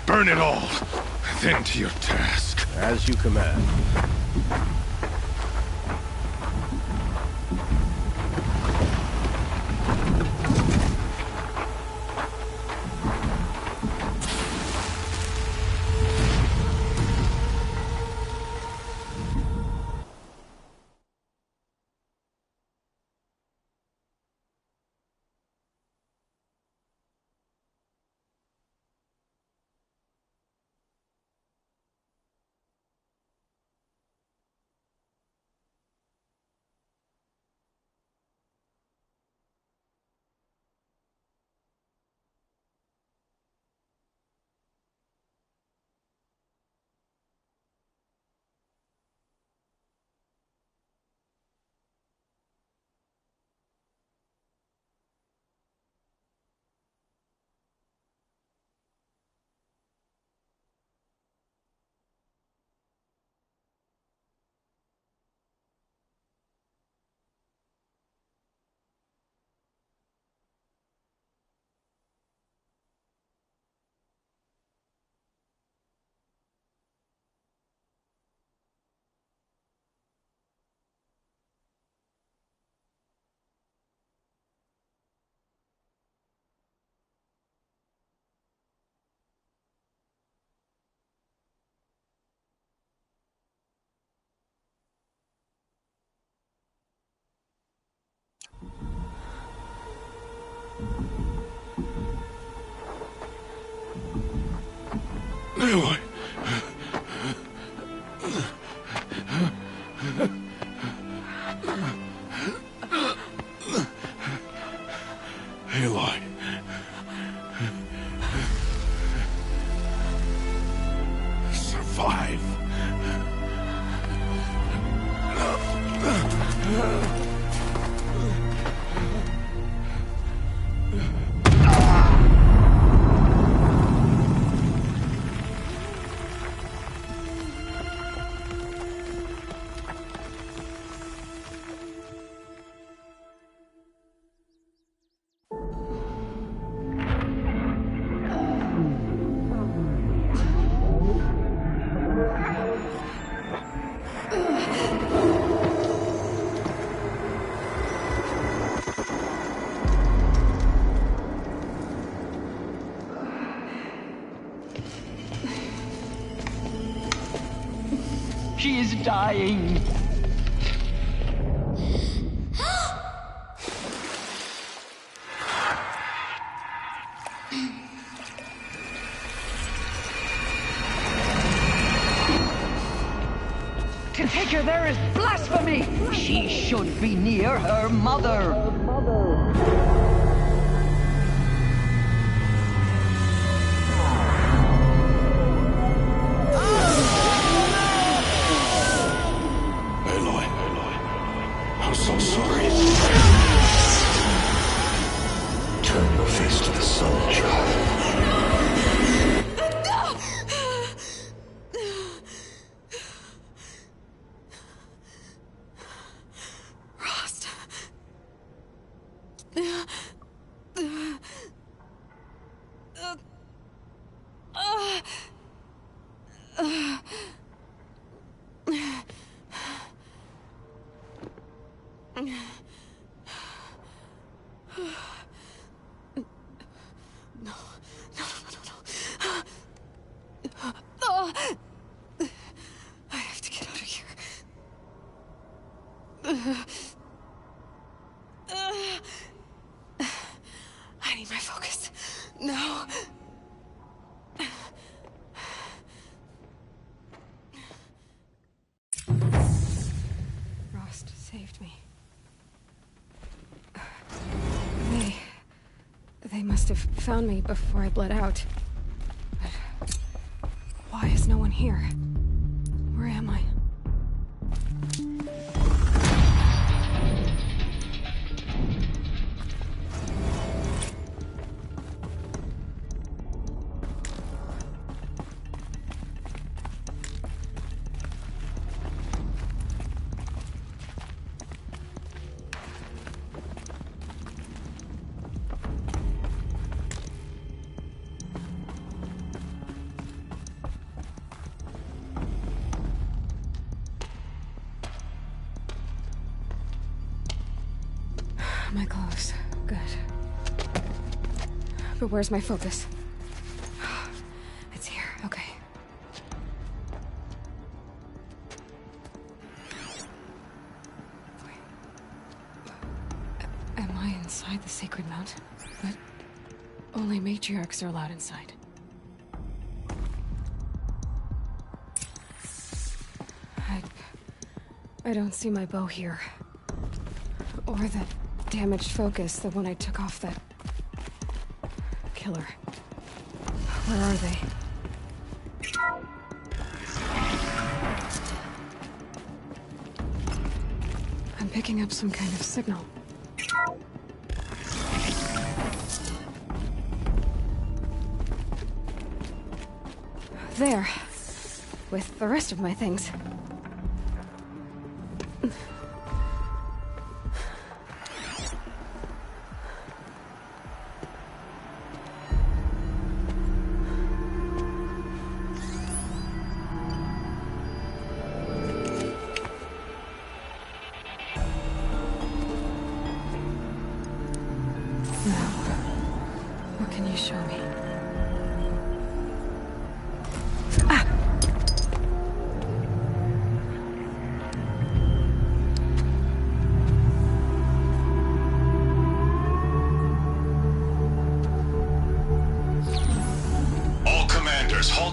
Burn it all, then to your task. As you command. Aloy. Aloy. Survive. She is dying. To take her there is blasphemy. She should be near her mother. I'm so sorry. Turn your face to the sun, child. Rost. I have to get out of here. I need my focus. No. Rost saved me. They must have found me before I bled out. But why is no one here? Where am I? My clothes. Good. But where's my focus? It's here. Okay. Wait. Am I inside the sacred mount? But only matriarchs are allowed inside. I don't see my bow here. Or that damaged focus, the one I took off that killer. Where are they? I'm picking up some kind of signal. There. With the rest of my things.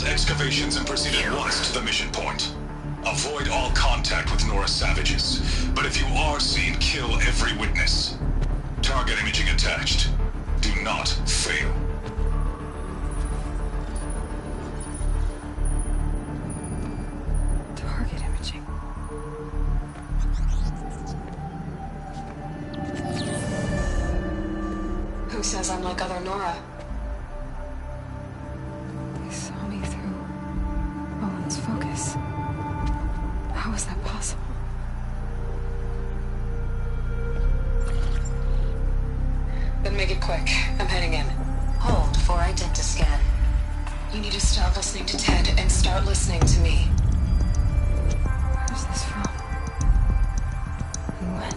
Excavations and proceed at once to the mission point. Avoid all contact with Nora savages, but if you are seen, kill every witness. Target imaging attached. Do not fail. Target imaging. Who says I'm like other Nora? Focus. How is that possible? Then make it quick. I'm heading in. Hold for identiscan. You need to stop listening to Ted and start listening to me. Where's this from? And when?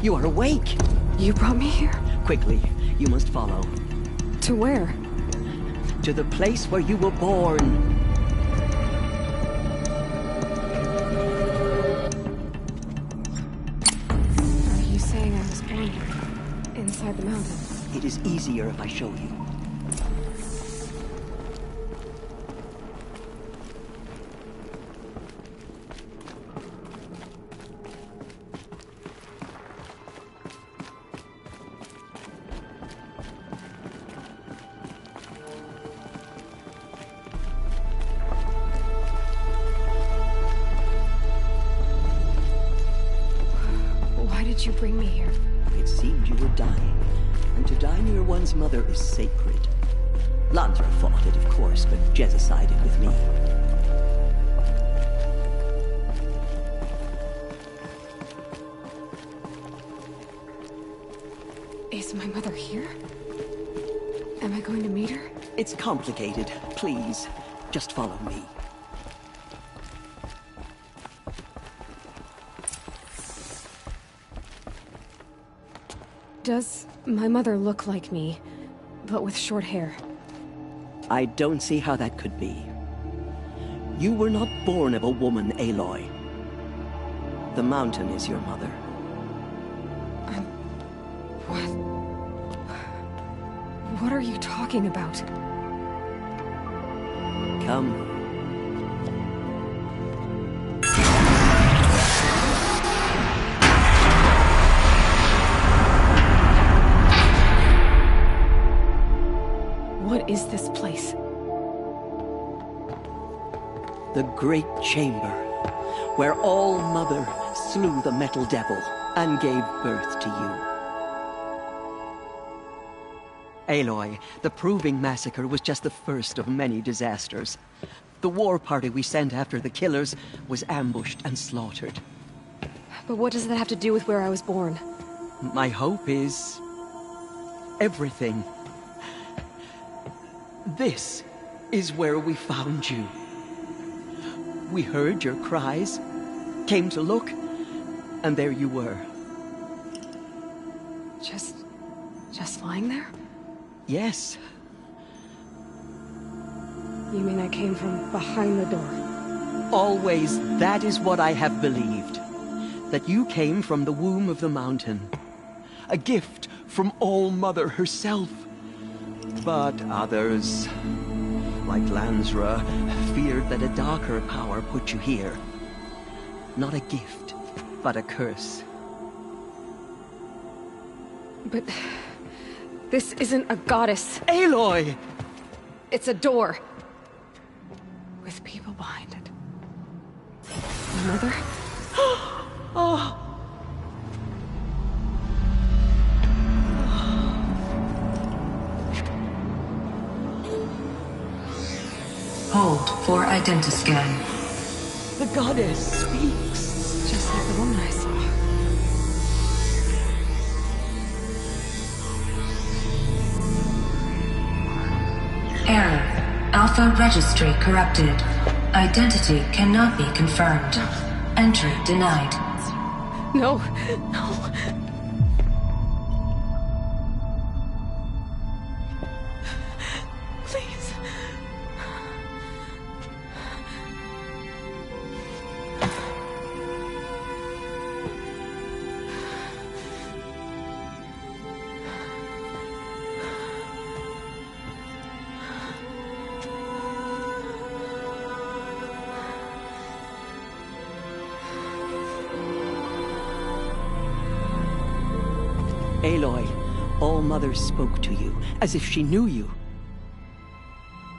You are awake! You brought me here? Quickly, you must follow. To where? To the place where you were born. Are you saying I was born here? Inside the mountain? It is easier if I show you. You bring me here. It seemed you were dying, and to die near one's mother is sacred. Lansra fought it, of course, but Jezza sided with me. Is my mother here? Am I going to meet her? It's complicated. Please, just follow me. Does my mother look like me, but with short hair? I don't see how that could be. You were not born of a woman, Aloy. The mountain is your mother. What are you talking about? Come. What is this place? The Great Chamber, where All-Mother slew the Metal Devil and gave birth to you. Aloy, the Proving Massacre was just the first of many disasters. The war party we sent after the killers was ambushed and slaughtered. But what does that have to do with where I was born? My hope is... everything. This is where we found you. We heard your cries, came to look, and there you were. Just lying there? Yes. You mean I came from behind the door? Always, that is what I have believed. That you came from the womb of the mountain. A gift from All-Mother herself. But others, like Lansra, feared that a darker power put you here. Not a gift, but a curse. But... this isn't a goddess. Aloy! It's a door. With people behind it. My mother? Oh! Hold for identiscan. The goddess speaks. Just like the woman I saw. Error. Alpha registry corrupted. Identity cannot be confirmed. Entry denied. No, no. Please. Aloy, All-Mother spoke to you, as if she knew you.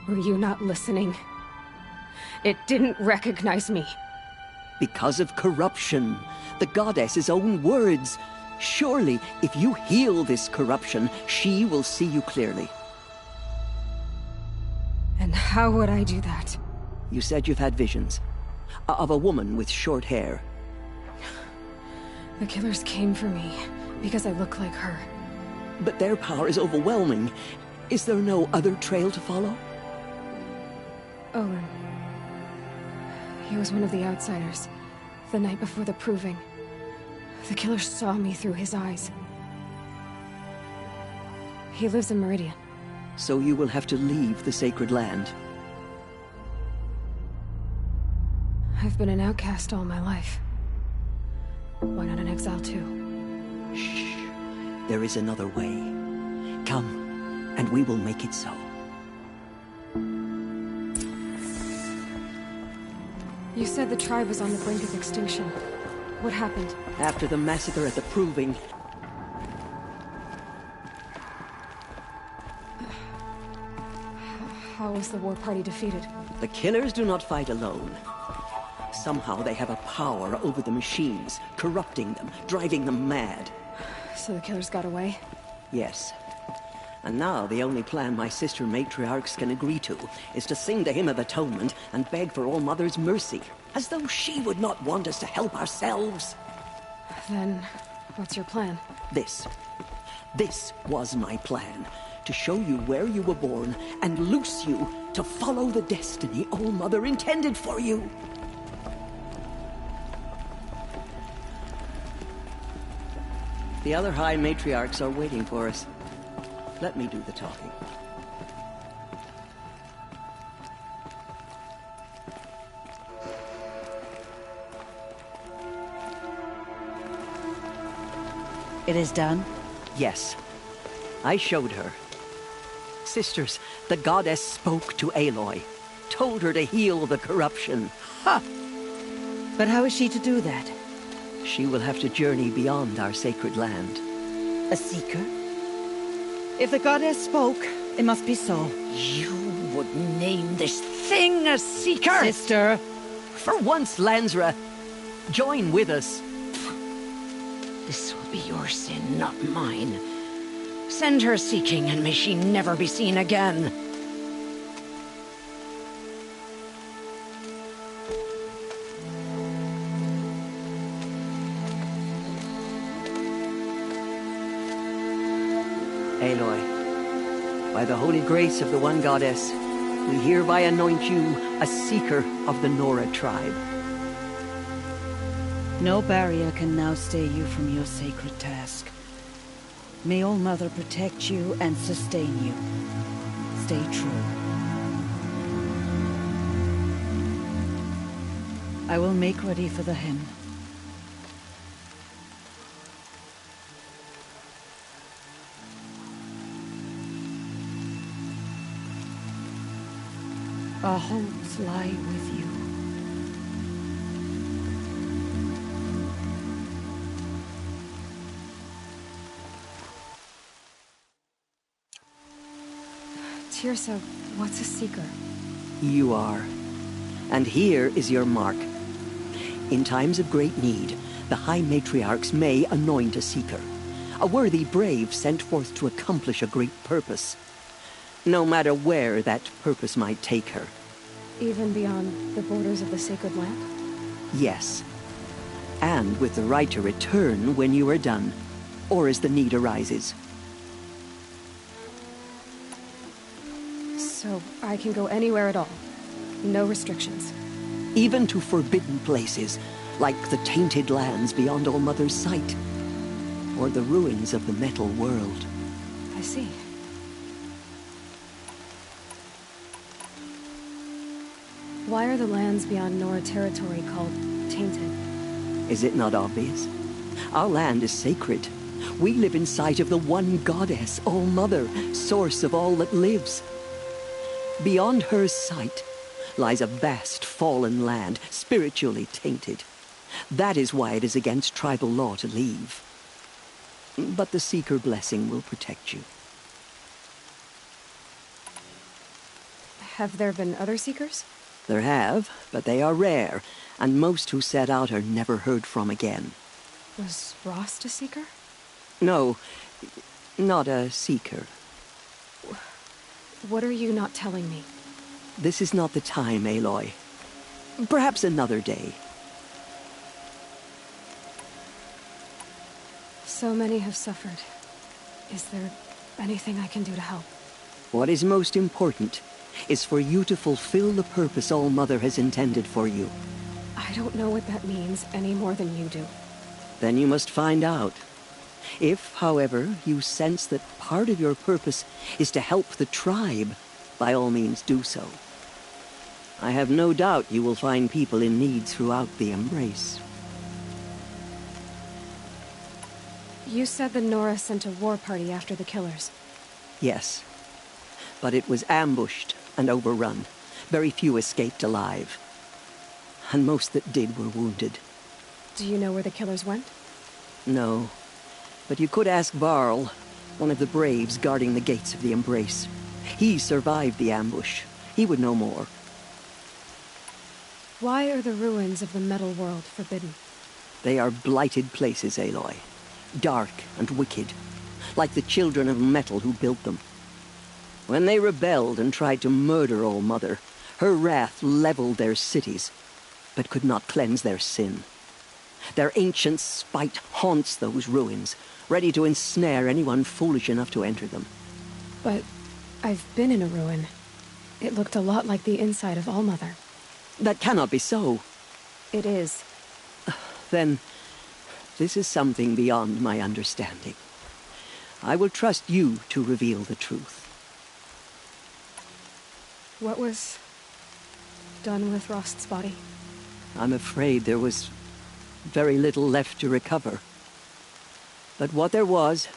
Were you not listening? It didn't recognize me. Because of corruption. The goddess's own words. Surely, if you heal this corruption, she will see you clearly. And how would I do that? You said you've had visions. Of a woman with short hair. The killers came for me. Because I look like her. But their power is overwhelming. Is there no other trail to follow? Owen. He was one of the outsiders. The night before the Proving. The killer saw me through his eyes. He lives in Meridian. So you will have to leave the sacred land. I've been an outcast all my life. Why not an exile too? Shh. There is another way. Come, and we will make it so. You said the tribe was on the brink of extinction. What happened? After the massacre at the Proving... How was the war party defeated? The killers do not fight alone. Somehow they have a power over the machines, corrupting them, driving them mad. So the killers got away? Yes. And now the only plan my sister matriarchs can agree to is to sing the Hymn of Atonement and beg for All Mother's mercy, as though she would not want us to help ourselves. Then, what's your plan? This was my plan. To show you where you were born and loose you to follow the destiny All Mother intended for you. The other High Matriarchs are waiting for us. Let me do the talking. It is done? Yes. I showed her. Sisters, the goddess spoke to Aloy. Told her to heal the corruption. Ha! But how is she to do that? She will have to journey beyond our sacred land. A seeker? If the goddess spoke, it must be so. You would name this thing a seeker? Sister! For once, Lansra, join with us. This will be your sin, not mine. Send her seeking, and may she never be seen again. Aloy, by the holy grace of the One Goddess, we hereby anoint you a seeker of the Nora tribe. No barrier can now stay you from your sacred task. May All Mother protect you and sustain you. Stay true. I will make ready for the hymn. Our hopes lie with you. Tirsa, what's a seeker? You are. And here is your mark. In times of great need, the High Matriarchs may anoint a seeker. A worthy brave sent forth to accomplish a great purpose. No matter where that purpose might take her. Even beyond the borders of the sacred land? Yes. And with the right to return when you are done, or as the need arises. So I can go anywhere at all? No restrictions? Even to forbidden places, like the tainted lands beyond All Mother's sight. Or the ruins of the metal world. I see. Why are the lands beyond Nora territory called tainted? Is it not obvious? Our land is sacred. We live in sight of the One Goddess, All Mother, source of all that lives. Beyond her sight lies a vast fallen land, spiritually tainted. That is why it is against tribal law to leave. But the Seeker blessing will protect you. Have there been other Seekers? There have, but they are rare, and most who set out are never heard from again. Was Rost a Seeker? No, not a Seeker. What are you not telling me? This is not the time, Aloy. Perhaps another day. So many have suffered. Is there anything I can do to help? What is most important is for you to fulfill the purpose All Mother has intended for you. I don't know what that means any more than you do. Then you must find out. If, however, you sense that part of your purpose is to help the tribe, by all means do so. I have no doubt you will find people in need throughout the Embrace. You said the Nora sent a war party after the killers. Yes, but it was ambushed and overrun. Very few escaped alive. And most that did were wounded. Do you know where the killers went? No, but you could ask Varl, one of the braves guarding the gates of the Embrace. He survived the ambush. He would know more. Why are the ruins of the metal world forbidden? They are blighted places, Aloy. dark and wicked, like the children of metal who built them. When they rebelled and tried to murder All Mother, her wrath leveled their cities, but could not cleanse their sin. Their ancient spite haunts those ruins, ready to ensnare anyone foolish enough to enter them. But I've been in a ruin. It looked a lot like the inside of All Mother. That cannot be so. It is. Then, this is something beyond my understanding. I will trust you to reveal the truth. What was done with Rost's body? I'm afraid there was very little left to recover. But what there was,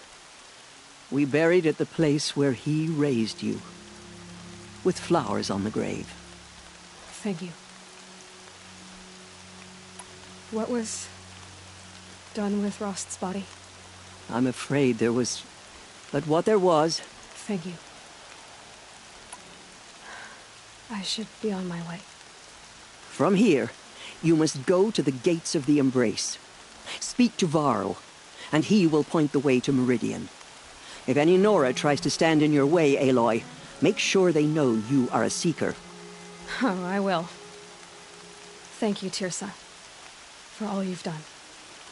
we buried at the place where he raised you, with flowers on the grave. Thank you. What was done with Rost's body? I'm afraid there was... But what there was... Thank you. I should be on my way. From here, you must go to the gates of the Embrace. Speak to Varl, and he will point the way to Meridian. If any Nora tries to stand in your way, Aloy, make sure they know you are a Seeker. Oh, I will. Thank you, Tirsa, for all you've done.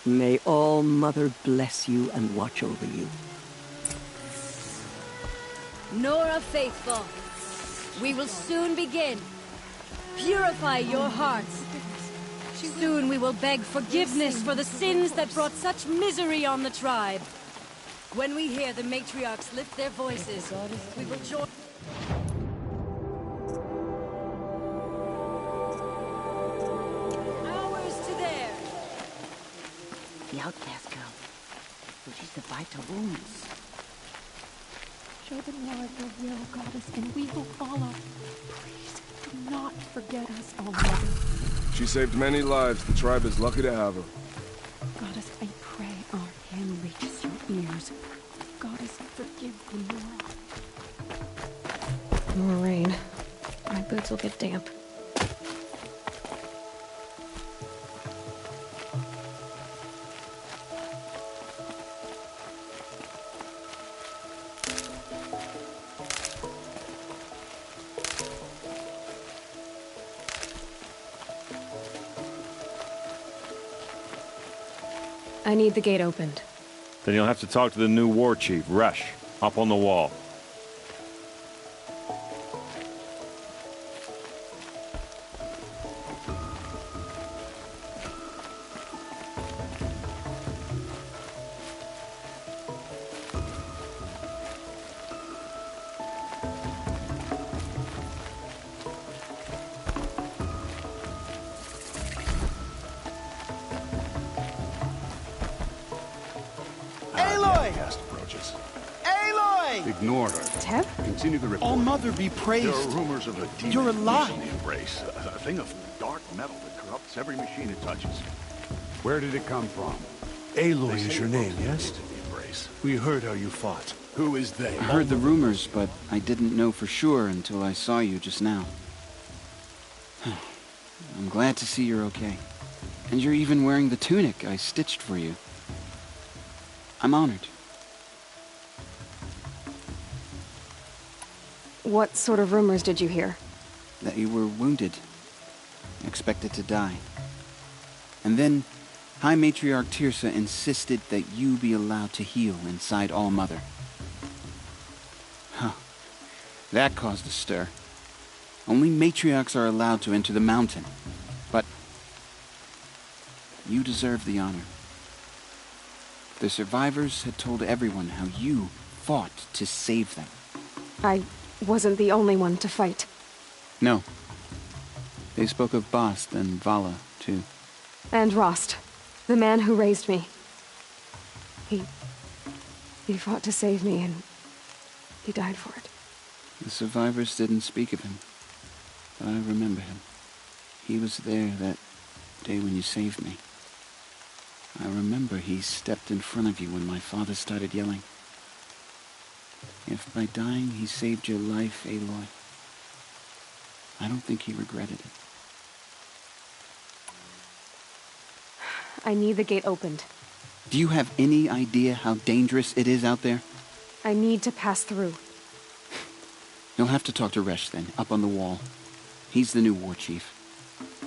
May All Mother bless you and watch over you. Nora Faithful, we will soon begin. Purify your hearts. Soon we will beg forgiveness for the sins that brought such misery on the tribe. When we hear the matriarchs lift their voices, we will join... Ours to theirs. The outcast girl. She's the vital wounds. Show the Lord your will, Goddess, and we will follow. Please, do not forget us, All Mother. She saved many lives. The tribe is lucky to have her. Goddess, I pray our hymn reaches your ears. Goddess, forgive the Nora. More rain. My boots will get damp. I need the gate opened. Then you'll have to talk to the new war chief, Resh, up on the wall. Ignore her. Teb? Continue the report. All Mother be praised. There are rumors of a demon You're alive. in the Embrace. A thing of dark metal that corrupts every machine it touches. Where did it come from? Aloy is your name, yes? We heard how you fought. Who is they? I heard the rumors, but I didn't know for sure until I saw you just now. I'm glad to see you're okay. And you're even wearing the tunic I stitched for you. I'm honored. What sort of rumors did you hear? That you were wounded. Expected to die. And then, High Matriarch Tirsa insisted that you be allowed to heal inside All Mother. Huh. That caused a stir. Only matriarchs are allowed to enter the mountain. But you deserve the honor. The survivors had told everyone how you fought to save them. I wasn't the only one to fight. No. They spoke of Bast and Vala, too. And Rost, the man who raised me. He fought to save me, and he died for it. The survivors didn't speak of him, but I remember him. He was there that day when you saved me. I remember he stepped in front of you when my father started yelling. If by dying he saved your life, Aloy, I don't think he regretted it. I need the gate opened. Do you have any idea how dangerous it is out there? I need to pass through. You'll have to talk to Resh then, up on the wall. He's the new war chief.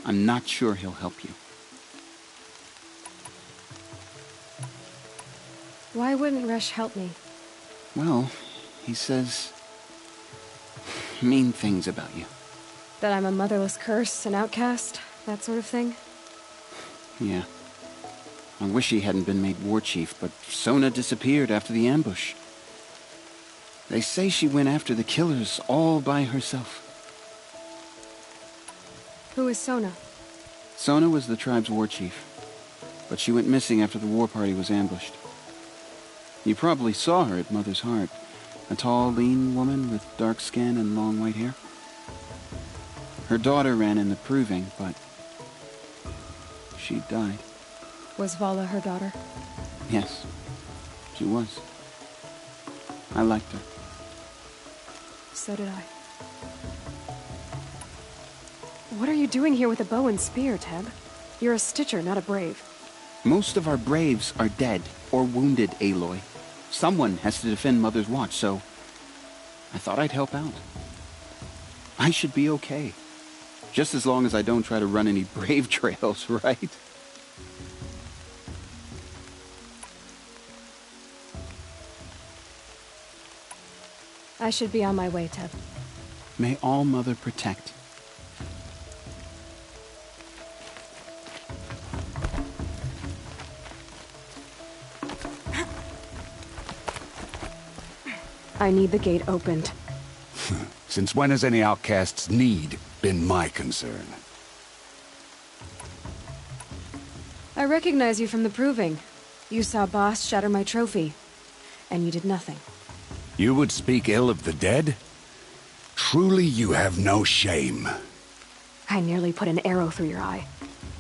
I'm not sure he'll help you. Why wouldn't Resh help me? Well, he says mean things about you. That I'm a motherless curse, an outcast, that sort of thing? Yeah. I wish he hadn't been made war chief, but Sona disappeared after the ambush. They say she went after the killers all by herself. Who is Sona? Sona was the tribe's war chief, but she went missing after the war party was ambushed. You probably saw her at Mother's Heart. A tall, lean woman with dark skin and long white hair. Her daughter ran in the proving, but she died. Was Vala her daughter? Yes, she was. I liked her. So did I. What are you doing here with a bow and spear, Teb? You're a Stitcher, not a Brave. Most of our Braves are dead or wounded, Aloy. Someone has to defend Mother's Watch, so I thought I'd help out. I should be okay. Just as long as I don't try to run any Brave trails, right? I should be on my way, Teb. May All Mother protect. I need the gate opened. Since when has any outcast's need been my concern? I recognize you from the proving. You saw Boss shatter my trophy, and you did nothing. You would speak ill of the dead? Truly you have no shame. I nearly put an arrow through your eye.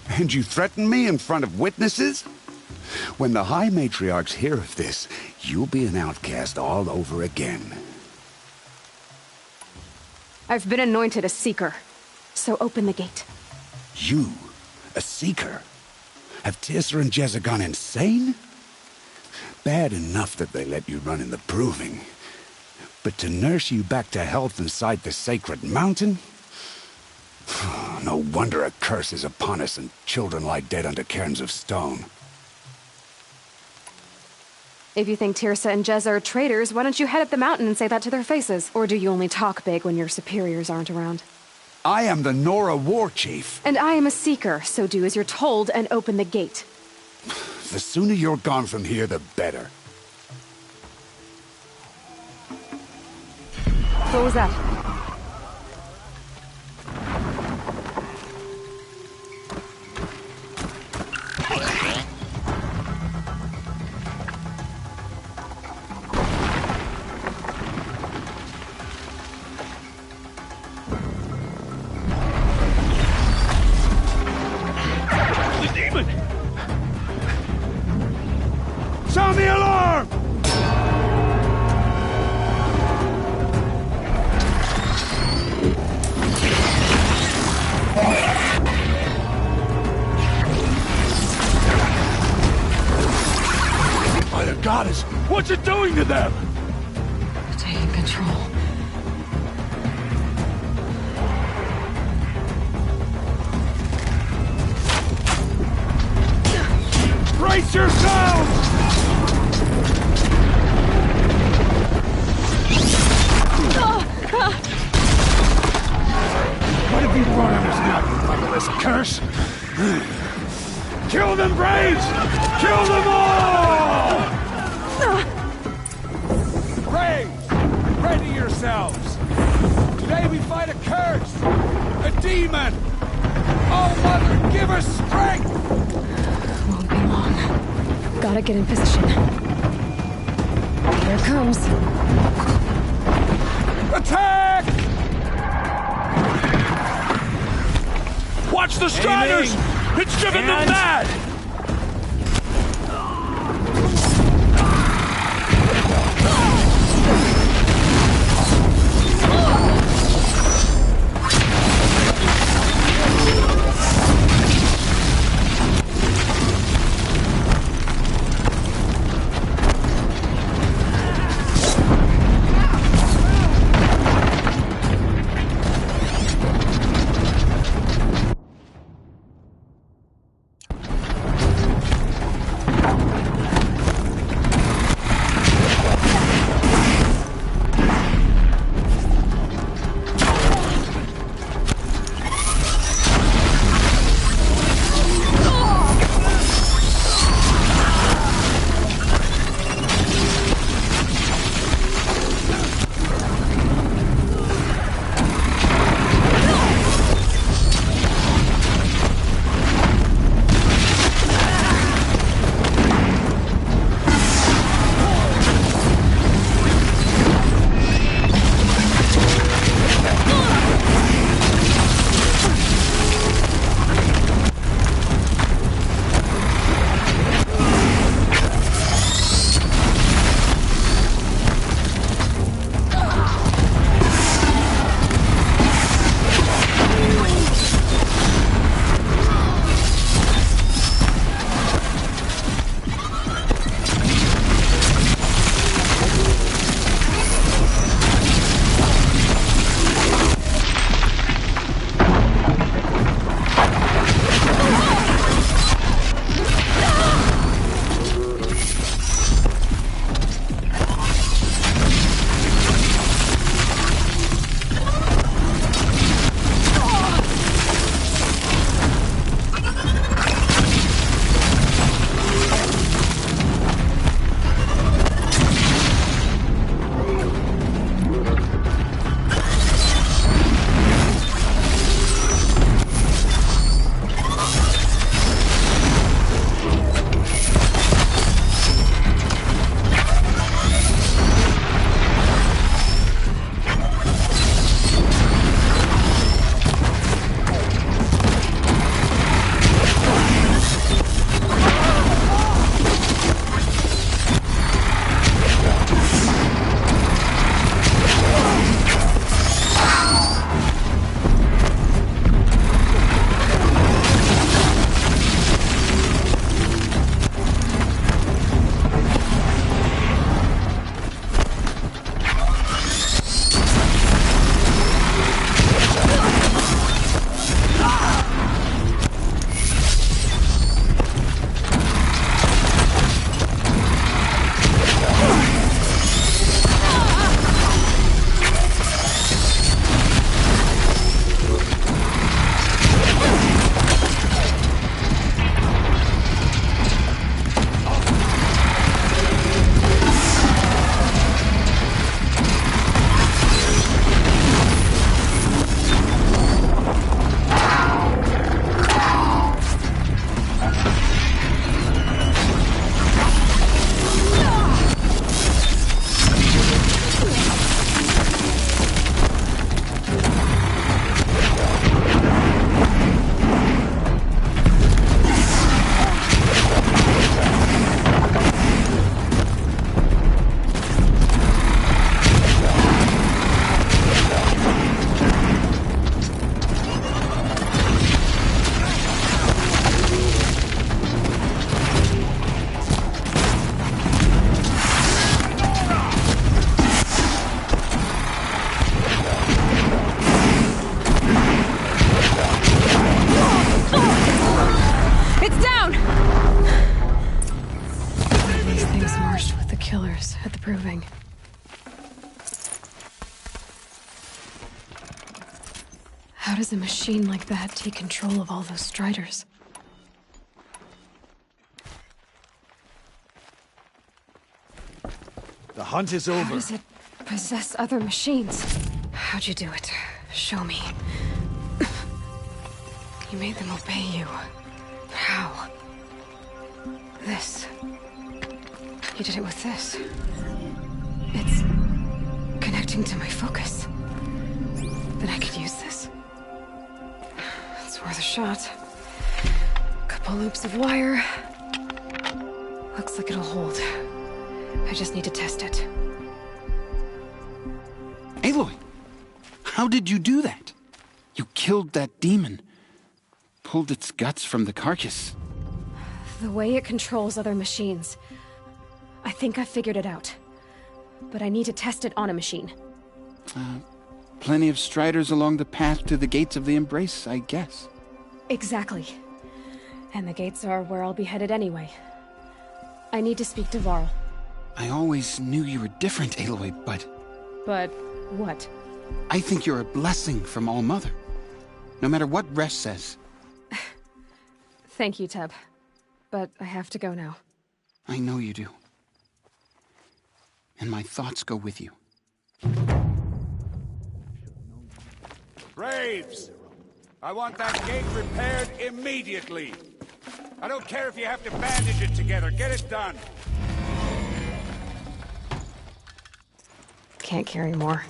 And you threaten me in front of witnesses? When the High Matriarchs hear of this, you'll be an outcast all over again. I've been anointed a Seeker, so open the gate. You? A Seeker? Have Tirsa and Jezza gone insane? Bad enough that they let you run in the proving. But to nurse you back to health inside the sacred mountain? No wonder a curse is upon us and children lie dead under cairns of stone. If you think Tirsa and Jezza are traitors, why don't you head up the mountain and say that to their faces? Or do you only talk big when your superiors aren't around? I am the Nora War Chief. And I am a Seeker, so do as you're told and open the gate. The sooner you're gone from here, the better. What was that? The demon! Sound the alarm! By the goddess, what's it doing to them? Taking control. Brace yourselves! What have you brought on us now, you motherless curse? Kill them, Braves! Kill them all! Braves, ready yourselves! Today we fight a curse! A demon! Oh, Mother, give us strength! Won't be long. Gotta get in position. Here it comes. Attack! Watch the Striders! It's driven them mad! killers at the proving. How does a machine like that take control of all those Striders? The hunt is over. How does it possess other machines? How'd you do it? Show me. You made them obey you. How? This. You did it with this. It's connecting to my focus. Then I could use this. It's worth a shot. Couple loops of wire. Looks like it'll hold. I just need to test it. Aloy! How did you do that? You killed that demon. Pulled its guts from the carcass. The way it controls other machines. I think I figured it out. But I need to test it on a machine. Plenty of Striders along the path to the gates of the Embrace, I guess. Exactly. And the gates are where I'll be headed anyway. I need to speak to Varl. I always knew you were different, Aloy, but... But what? I think you're a blessing from All-Mother. No matter what Resh says. Thank you, Teb. But I have to go now. I know you do. And my thoughts go with you. Braves! I want that gate repaired immediately. I don't care if you have to bandage it together. Get it done. Can't carry more.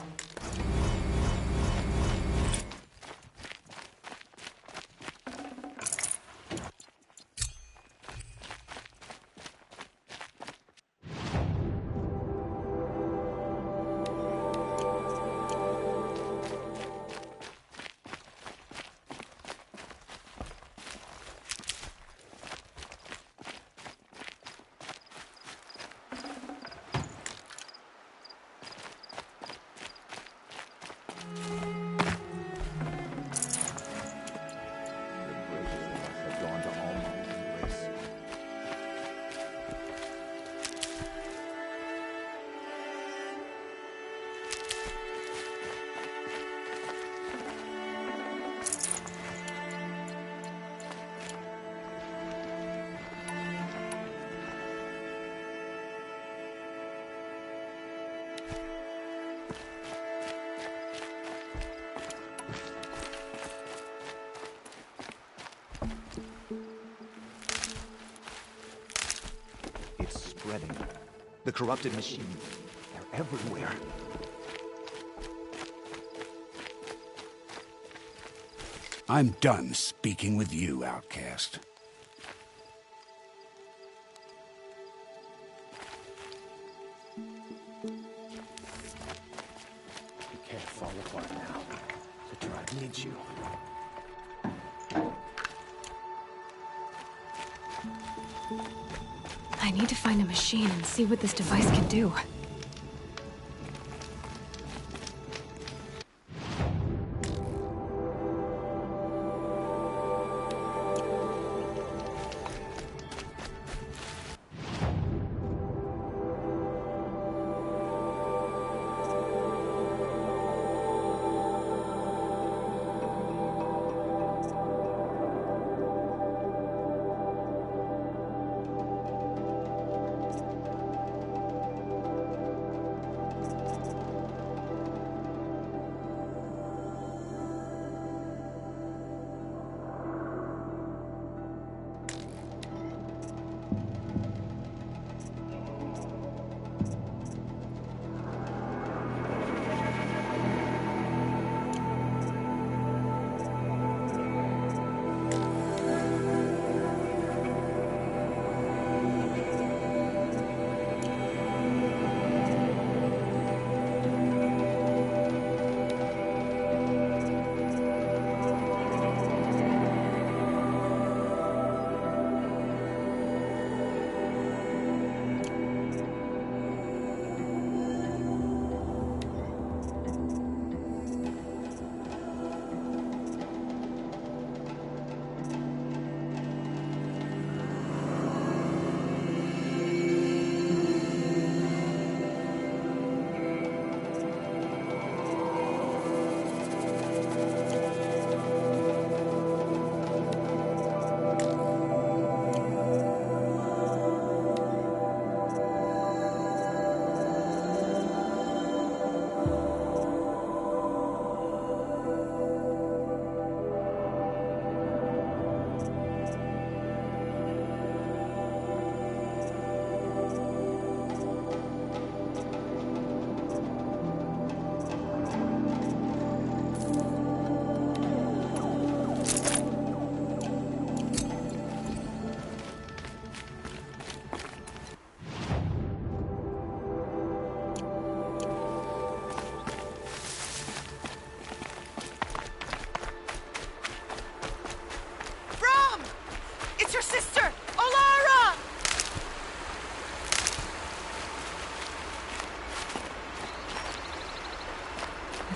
Spreading. The corrupted machine. They're everywhere. I'm done speaking with you, outcast. You can't fall apart now. The tribe needs you. I need to find a machine and see what this device can do.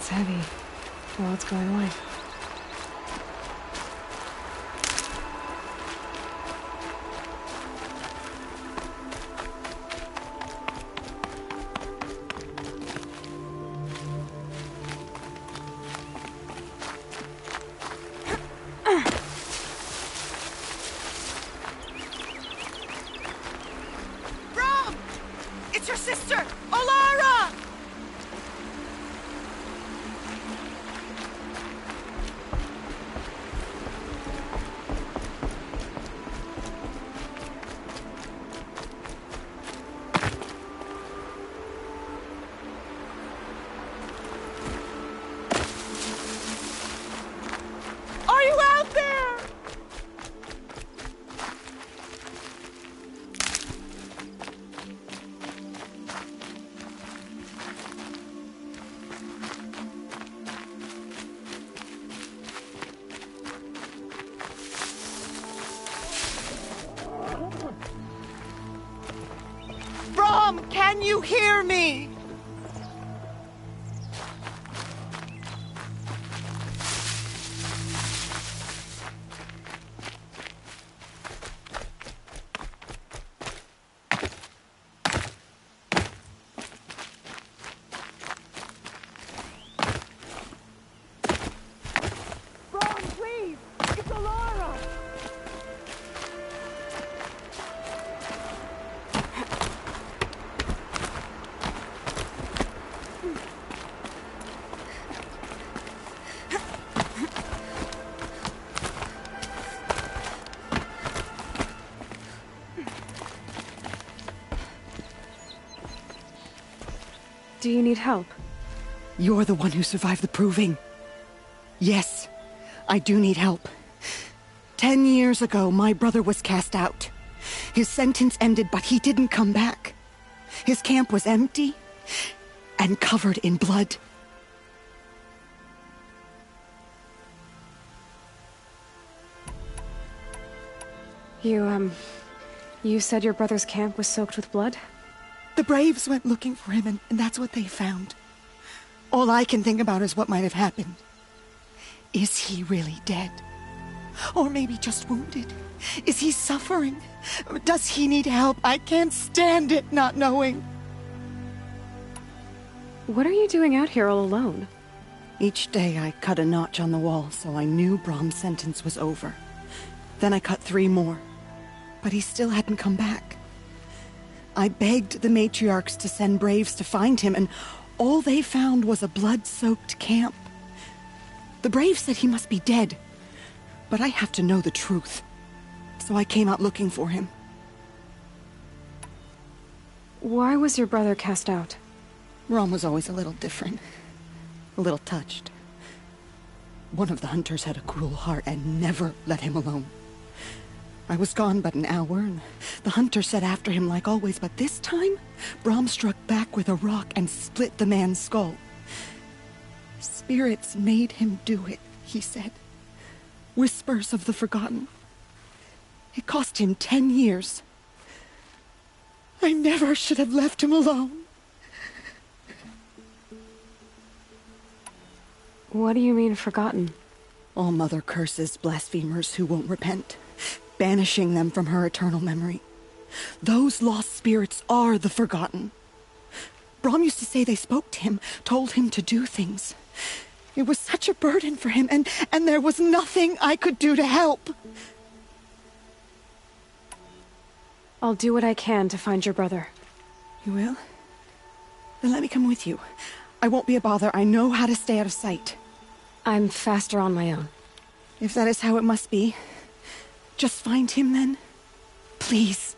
It's heavy. Well, it's going away. Brom! It's your sister, Olara! Are you out there? Brom, can you hear me? Brom, please! It's Olara! Do you need help? You're the one who survived the proving. Yes, I do need help. 10 years ago, my brother was cast out. His sentence ended, but he didn't come back. His camp was empty and covered in blood. You said your brother's camp was soaked with blood? The Braves went looking for him, and that's what they found. All I can think about is what might have happened. Is he really dead? Or maybe just wounded? Is he suffering? Does he need help? I can't stand it not knowing. What are you doing out here all alone? Each day I cut a notch on the wall so I knew Brom's sentence was over. Then I cut 3 more. But he still hadn't come back. I begged the matriarchs to send Braves to find him, and all they found was a blood-soaked camp. The Braves said he must be dead, but I have to know the truth. So I came out looking for him. Why was your brother cast out? Brom was always a little different. A little touched. One of the hunters had a cruel heart and never let him alone. I was gone but an hour, and the hunter set after him like always, but this time, Brom struck back with a rock and split the man's skull. Spirits made him do it, he said. Whispers of the forgotten. It cost him 10 years. I never should have left him alone. What do you mean, forgotten? All Mother curses blasphemers who won't repent, banishing them from her eternal memory. Those lost spirits are the forgotten. Brom used to say they spoke to him, told him to do things. It was such a burden for him, and there was nothing I could do to help. I'll do what I can to find your brother. You will? Then let me come with you. I won't be a bother. I know how to stay out of sight. I'm faster on my own. If that is how it must be, just find him then. Please.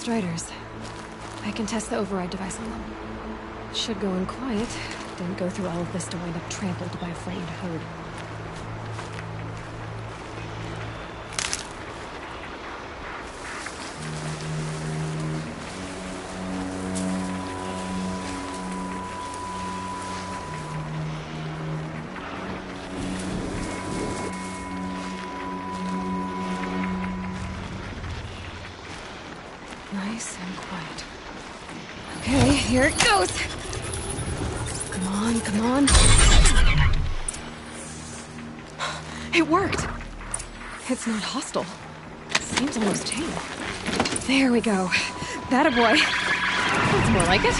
Striders. I can test the override device on them. Should go in quiet. Didn't go through all of this to wind up trampled by a frightened herd. Nice and quiet. Okay, here it goes! Come on, come on. It worked! It's not hostile. Seems almost tame. There we go. That a boy. That's more like it.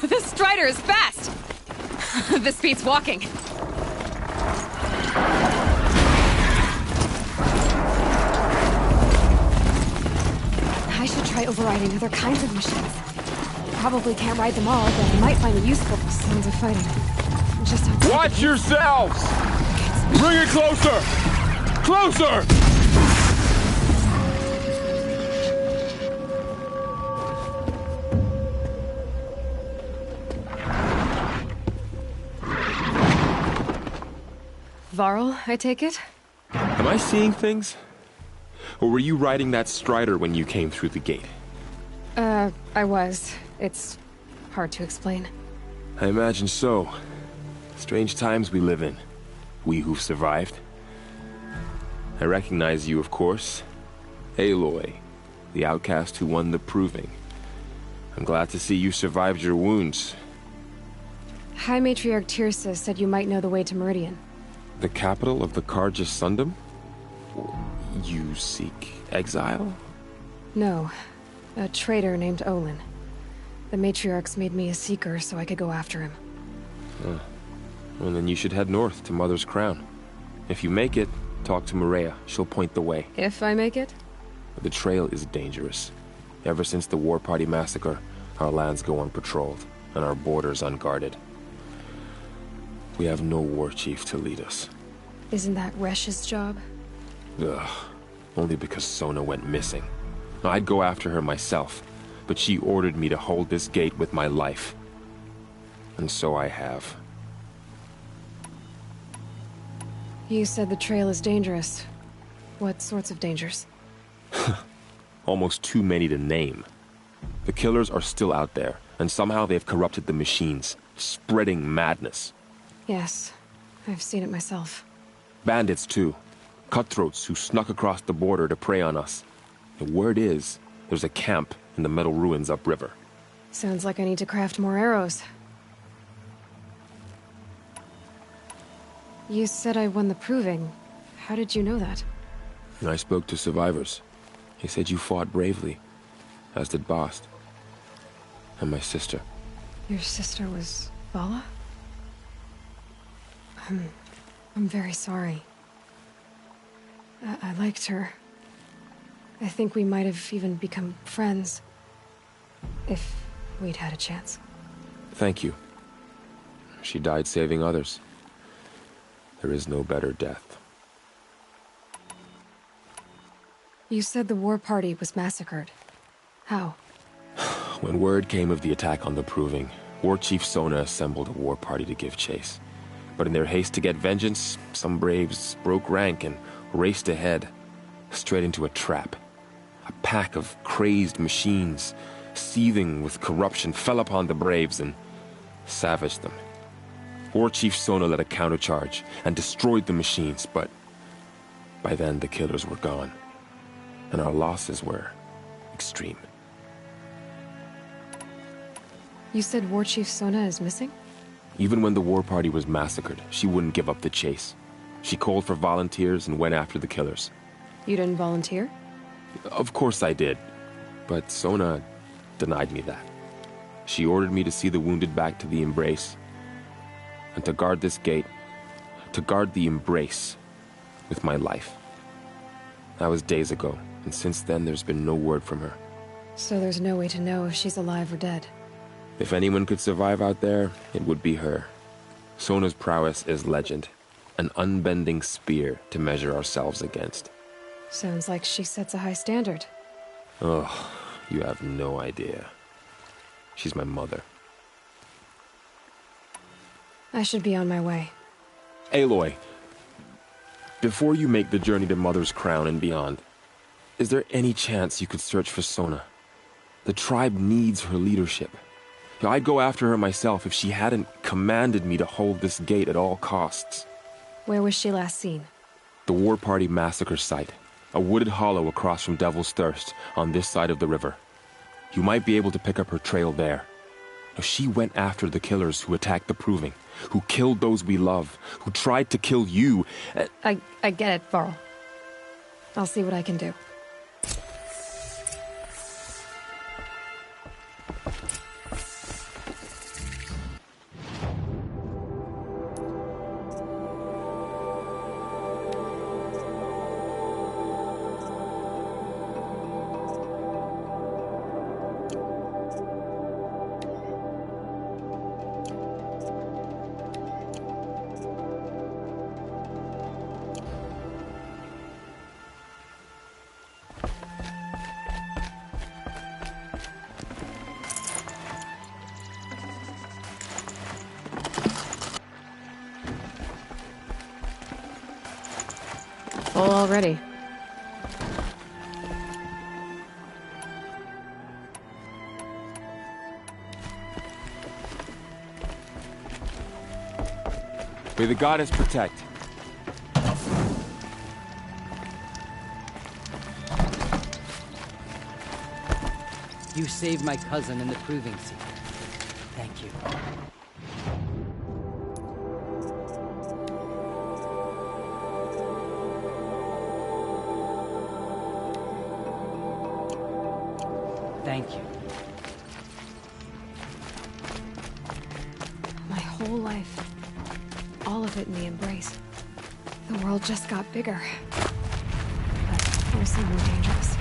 This Strider is fast! This beats walking. I should try overriding other kinds of machines. Probably can't ride them all, but I might find it useful. Sounds of fighting. Just watch yourselves! Bring it closer! Closer! Varl, I take it? Am I seeing things? Or were you riding that Strider when you came through the gate? I was. It's hard to explain. I imagine so. Strange times we live in. We who've survived. I recognize you, of course. Aloy, the outcast who won the proving. I'm glad to see you survived your wounds. High Matriarch Tirsa said you might know the way to Meridian. The capital of the Carja Sundom? You seek exile? No. A traitor named Olin. The Matriarchs made me a seeker so I could go after him. Well, then you should head north to Mother's Crown. If you make it, talk to Maria. She'll point the way. If I make it? The trail is dangerous. Ever since the War Party massacre, our lands go unpatrolled, and our borders unguarded. We have no war chief to lead us. Isn't that Resh's job? Ugh. Only because Sona went missing. I'd go after her myself, but she ordered me to hold this gate with my life. And so I have. You said the trail is dangerous. What sorts of dangers? Almost too many to name. The killers are still out there, and somehow they've corrupted the machines, spreading madness. Yes, I've seen it myself. Bandits, too. Cutthroats who snuck across the border to prey on us. The word is, there's a camp in the metal ruins upriver. Sounds like I need to craft more arrows. You said I won the proving. How did you know that? I spoke to survivors. They said you fought bravely, as did Bast. And my sister. Your sister was Vala? I'm very sorry. I liked her. I think we might have even become friends. If we'd had a chance. Thank you. She died saving others. There is no better death. You said the war party was massacred. How? When word came of the attack on the Proving, War Chief Sona assembled a war party to give chase. But in their haste to get vengeance, some braves broke rank and raced ahead, straight into a trap. A pack of crazed machines, seething with corruption, fell upon the Braves and savaged them. War Chief Sona led a countercharge and destroyed the machines, but by then the killers were gone, and our losses were extreme. You said War Chief Sona is missing? Even when the war party was massacred, she wouldn't give up the chase. She called for volunteers and went after the killers. You didn't volunteer? Of course I did, but Sona denied me that. She ordered me to see the wounded back to the Embrace, and to guard this gate, to guard the Embrace with my life. That was days ago, and since then there's been no word from her. So there's no way to know if she's alive or dead. If anyone could survive out there, it would be her. Sona's prowess is legend, an unbending spear to measure ourselves against. Sounds like she sets a high standard. Oh, you have no idea. She's my mother. I should be on my way. Aloy, before you make the journey to Mother's Crown and beyond, is there any chance you could search for Sona? The tribe needs her leadership. I'd go after her myself if she hadn't commanded me to hold this gate at all costs. Where was she last seen? The War Party massacre site. A wooded hollow across from Devil's Thirst on this side of the river. You might be able to pick up her trail there. She went after the killers who attacked the Proving, who killed those we love, who tried to kill you. I get it, Varl. I'll see what I can do. Full already. May the goddess protect. You saved my cousin in the Proving Seat. Thank you. Thank you. My whole life. All of it in the Embrace. The world just got bigger. But also more dangerous.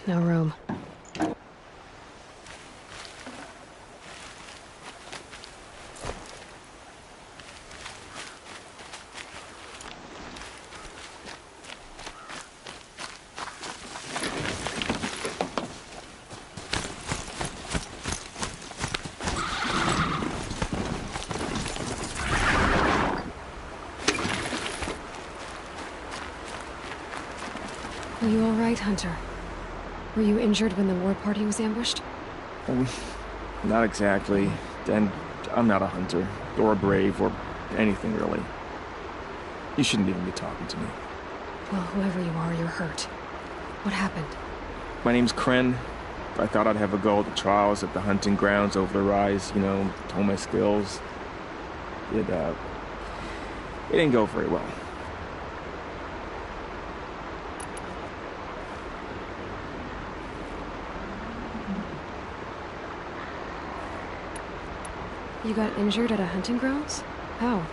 No room. Are you all right, Hunter? Were you injured when the war party was ambushed? Not exactly. And I'm not a hunter, or a brave, or anything really. You shouldn't even be talking to me. Well, whoever you are, you're hurt. What happened? My name's Kren. I thought I'd have a go at the trials at the hunting grounds over the rise, you know, hone my skills. It didn't go very well. You got injured at a hunting grounds? How?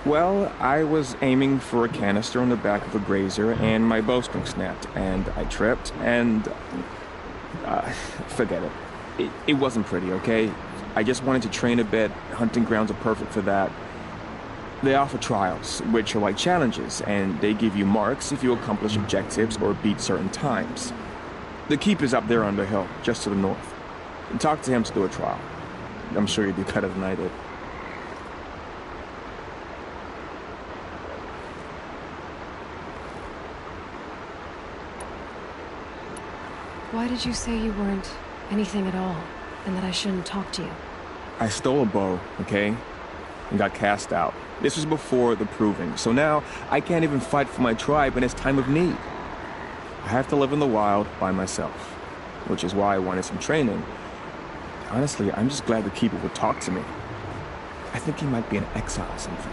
Well, I was aiming for a canister on the back of a grazer, and my bowstring snapped, and I tripped, and... forget it. It wasn't pretty, okay? I just wanted to train a bit. Hunting grounds are perfect for that. They offer trials, which are like challenges, and they give you marks if you accomplish objectives or beat certain times. The keep is up there on the hill, just to the north. Talk to him to do a trial. I'm sure you'd do better than I did. Why did you say you weren't anything at all, and that I shouldn't talk to you? I stole a bow, okay? And got cast out. This was before the proving, so now I can't even fight for my tribe in its time of need. I have to live in the wild by myself, which is why I wanted some training. Honestly, I'm just glad the Keeper would talk to me. I think he might be in exile or something.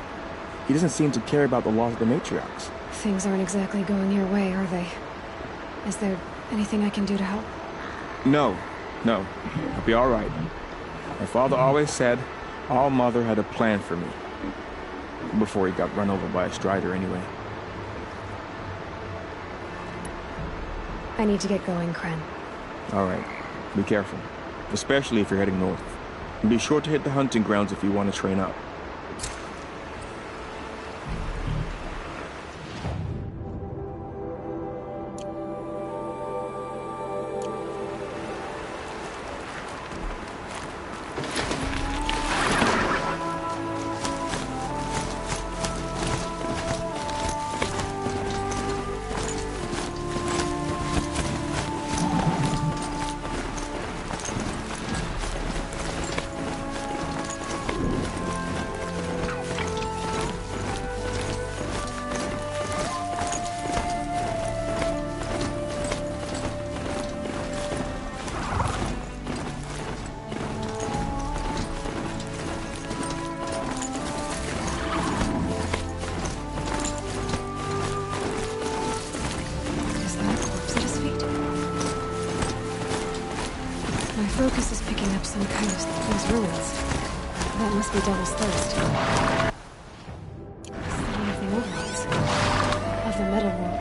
He doesn't seem to care about the laws of the matriarchs. Things aren't exactly going your way, are they? Is there anything I can do to help? No. I'll be all right. My father always said All Mother had a plan for me. Before he got run over by a strider, anyway. I need to get going, Kren. All right. Be careful. Especially if you're heading north. And be sure to hit the hunting grounds if you want to train up. Focus is picking up some kind of those ruins. That must be Devil's Thirst. City of the overalls. Of the metal world.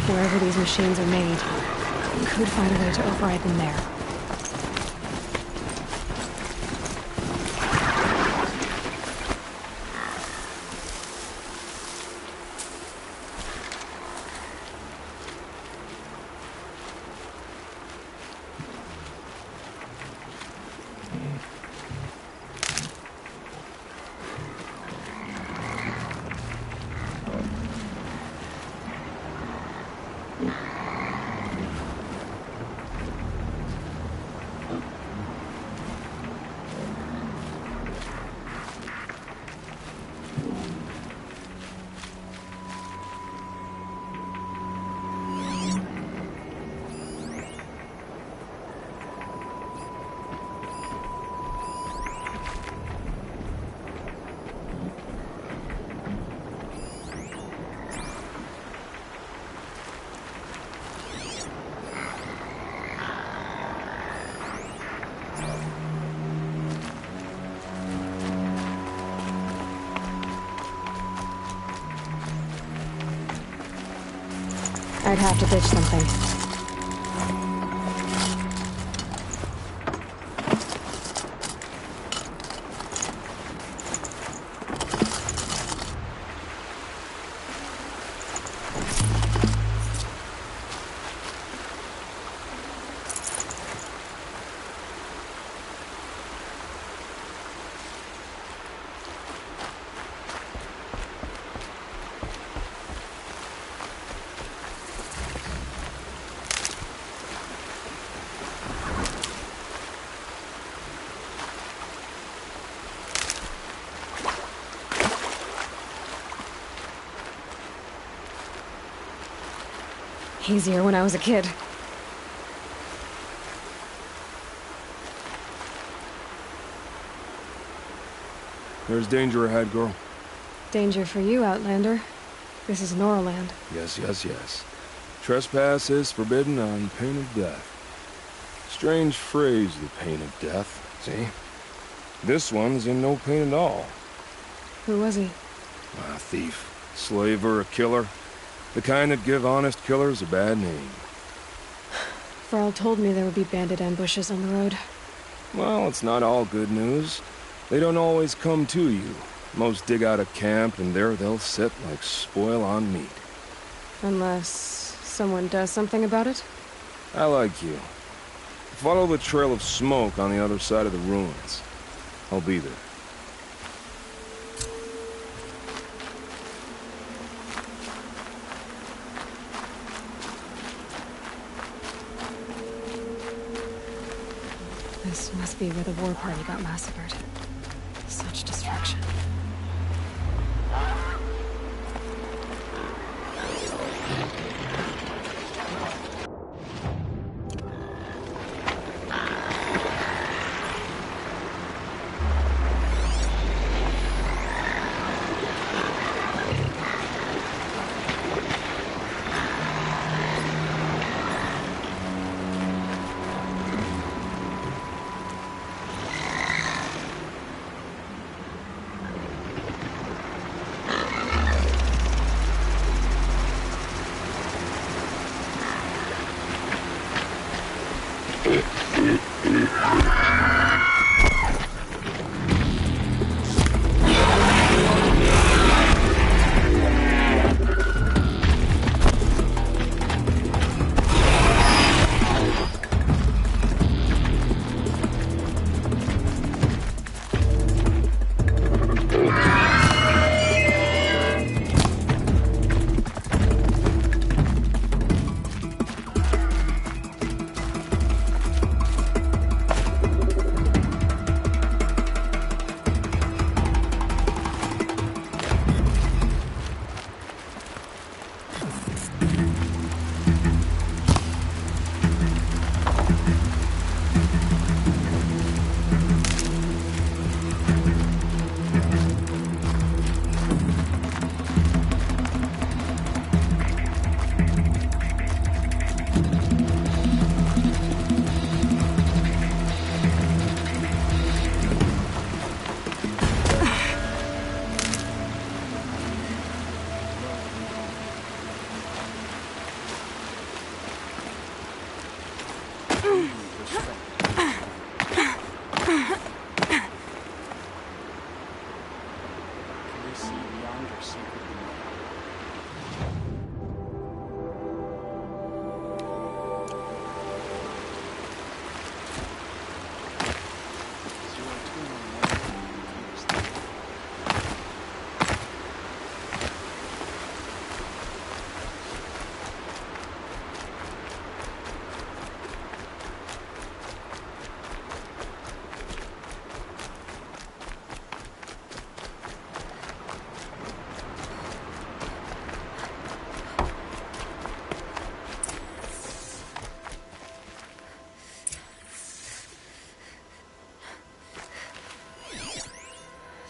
Wherever these machines are made, we could find a way to override them there. I'd have to ditch something. Easier when I was a kid. There's danger ahead, girl. Danger for you, Outlander. This is Norland. Yes, yes, yes. Trespass is forbidden on pain of death. Strange phrase, the pain of death, see? This one's in no pain at all. Who was he? A thief, slaver, a killer. The kind that give honest killers a bad name. Varl told me there would be bandit ambushes on the road. Well, it's not all good news. They don't always come to you. Most dig out a camp, and there they'll sit like spoil on meat. Unless someone does something about it? I like you. Follow the trail of smoke on the other side of the ruins. I'll be there. This must be where the war party got massacred. Such destruction.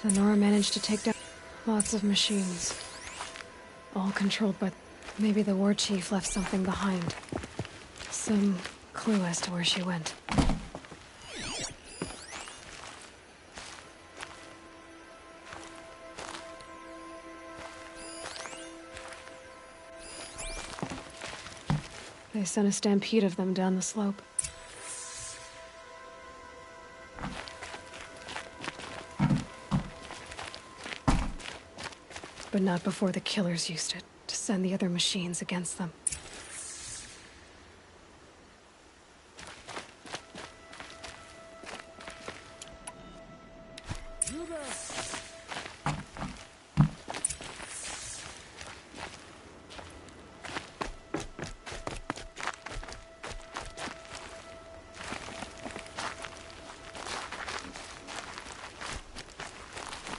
The Nora managed to take down lots of machines. All controlled by... Maybe the war chief left something behind. Some clue as to where she went. They sent a stampede of them down the slope. But not before the killers used it to send the other machines against them.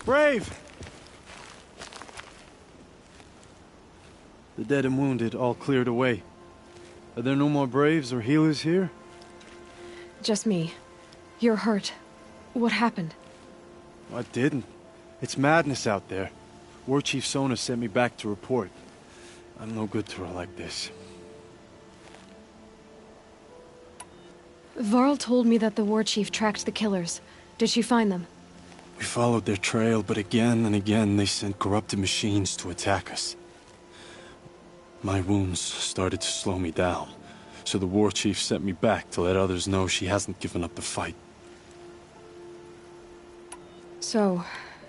Brave! The dead and wounded all cleared away. Are there no more Braves or healers here? Just me. You're hurt. What happened? I didn't. It's madness out there. War Chief Sony sent me back to report. I'm no good to her like this. Varl told me that the war chief tracked the killers. Did she find them? We followed their trail, but again and again they sent corrupted machines to attack us. My wounds started to slow me down, so the war chief sent me back to let others know she hasn't given up the fight. So,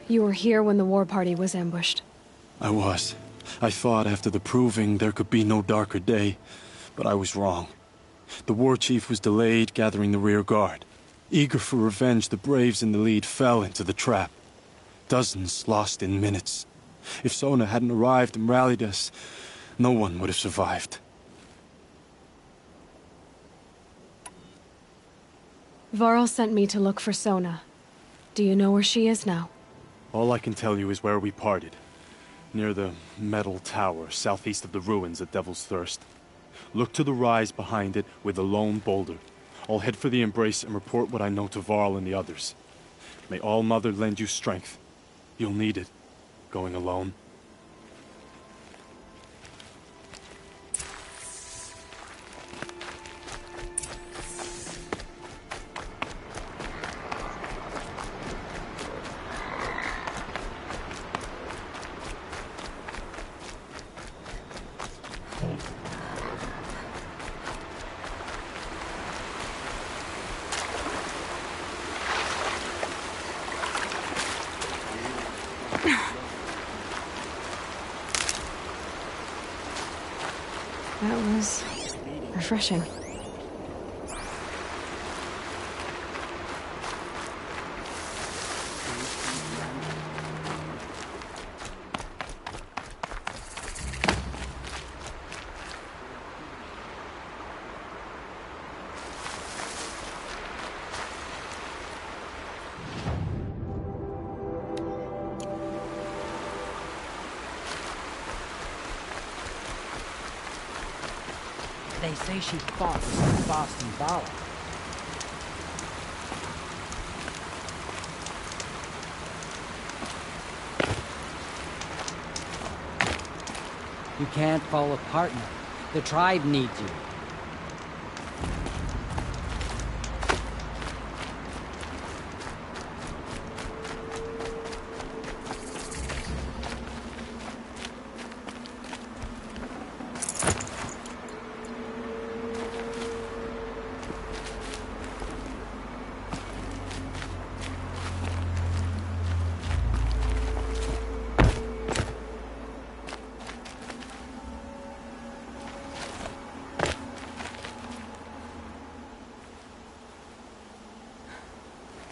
you were here when the war party was ambushed? I was. I thought after the proving there could be no darker day, but I was wrong. The war chief was delayed gathering the rear guard. Eager for revenge, the Braves in the lead fell into the trap. Dozens lost in minutes. If Sony hadn't arrived and rallied us, no one would have survived. Varl sent me to look for Sona. Do you know where she is now? All I can tell you is where we parted. Near the metal tower, southeast of the ruins at Devil's Thirst. Look to the rise behind it with a lone boulder. I'll head for the embrace and report what I know to Varl and the others. May All Mother lend you strength. You'll need it, going alone. That was refreshing. They say she fought with some Boston Bala. You can't fall apart now. The tribe needs you.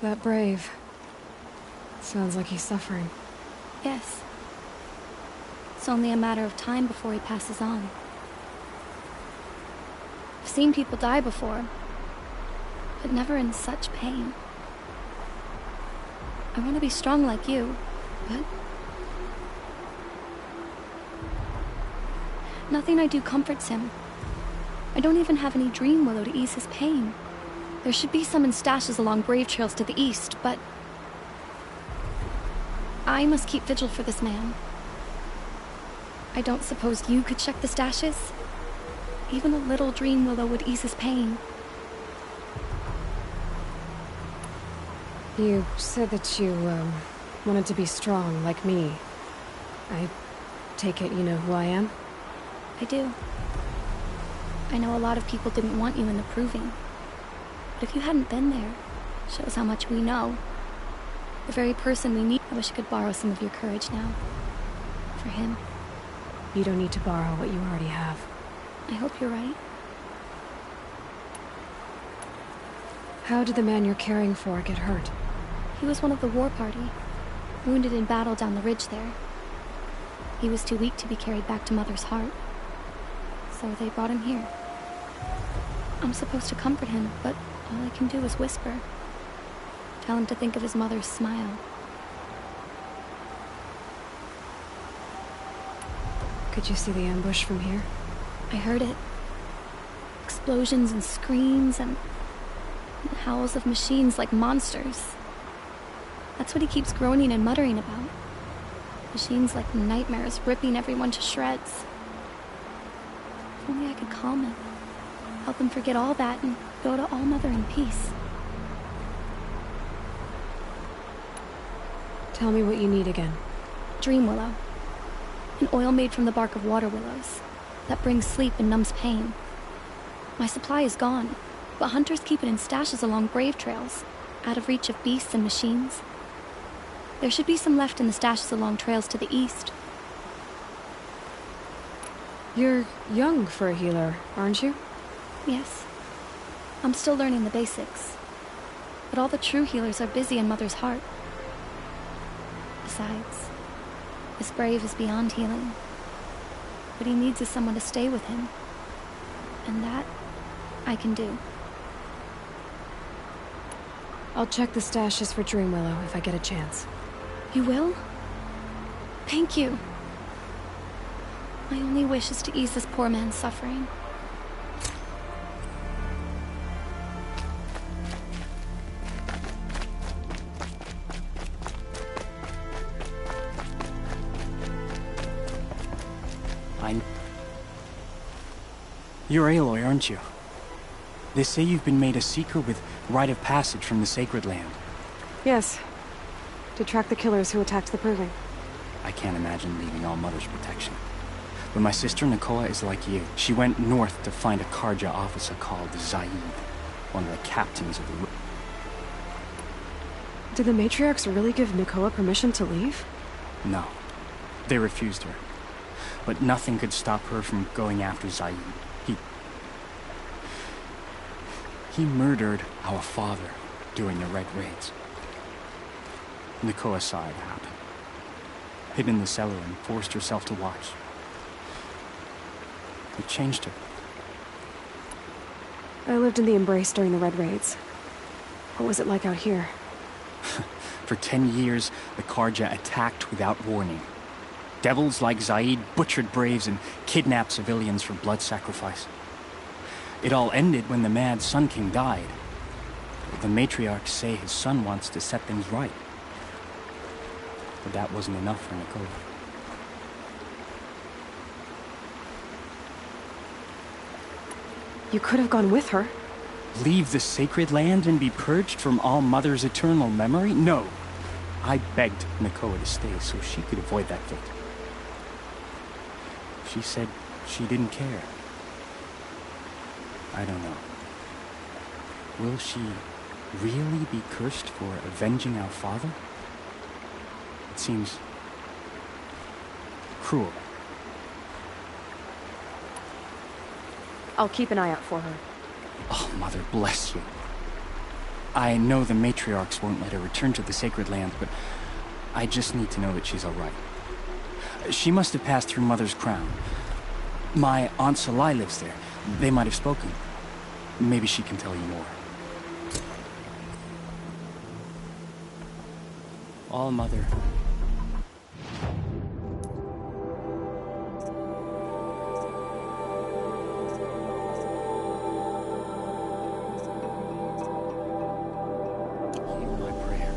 That brave. Sounds like he's suffering. Yes. It's only a matter of time before he passes on. I've seen people die before, but never in such pain. I want to be strong like you, but nothing I do comforts him. I don't even have any dream willow to ease his pain. There should be some in stashes along brave trails to the east, but I must keep vigil for this man. I don't suppose you could check the stashes? Even a little dream willow would ease his pain. You said that you, wanted to be strong, like me. I take it you know who I am? I do. I know a lot of people didn't want you in the proving. But if you hadn't been there, shows how much we know. The very person we need. I wish I could borrow some of your courage now. For him. You don't need to borrow what you already have. I hope you're right. How did the man you're caring for get hurt? He was one of the war party, wounded in battle down the ridge there. He was too weak to be carried back to Mother's heart, so they brought him here. I'm supposed to comfort him, but all I can do is whisper. Tell him to think of his mother's smile. Could you see the ambush from here? I heard it. Explosions and screams and howls of machines like monsters. That's what he keeps groaning and muttering about. Machines like nightmares ripping everyone to shreds. If only I could calm him. Help him forget all that and go to All Mother in peace. Tell me what you need again. Dream willow. An oil made from the bark of water willows that brings sleep and numbs pain. My supply is gone, but hunters keep it in stashes along brave trails, out of reach of beasts and machines. There should be some left in the stashes along trails to the east. You're young for a healer, aren't you? Yes. I'm still learning the basics. But all the true healers are busy in Mother's heart. Besides, this brave is beyond healing. What he needs is someone to stay with him. And that, I can do. I'll check the stashes for Dream Willow if I get a chance. You will? Thank you. My only wish is to ease this poor man's suffering. You're Aloy, aren't you? They say you've been made a seeker with rite of passage from the Sacred Land. Yes. To track the killers who attacked the Proving. I can't imagine leaving All Mother's protection. But my sister Nakoa is like you. She went north to find a Karja officer called Zaid, one of the captains of the... Did the matriarchs really give Nakoa permission to leave? No. They refused her. But nothing could stop her from going after Zaid. He murdered our father during the Red Raids. Nakoa saw it happen. Hid in the cellar and forced herself to watch. It changed her. I lived in the Embrace during the Red Raids. What was it like out here? For 10 years, the Karja attacked without warning. Devils like Zaid butchered braves and kidnapped civilians for blood sacrifice. It all ended when the mad Sun King died. The matriarchs say his son wants to set things right. But that wasn't enough for Nakoa. You could have gone with her. Leave the Sacred Land and be purged from All Mother's eternal memory? No. I begged Nakoa to stay so she could avoid that fate. She said she didn't care. I don't know. Will she really be cursed for avenging our father? It seems cruel. I'll keep an eye out for her. Oh, Mother bless you. I know the matriarchs won't let her return to the Sacred Land, but I just need to know that she's all right. She must have passed through Mother's crown. My Aunt Salai lives there. They might have spoken. Maybe she can tell you more. All Mother. Hear my prayer.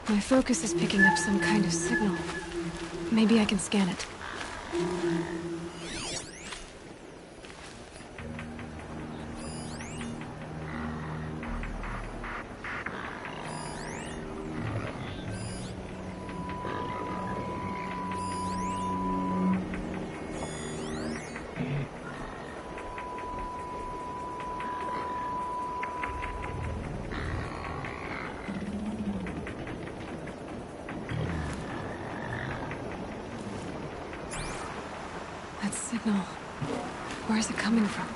My focus is picking up some kind of signal. Maybe I can scan it. That signal. Where is it coming from?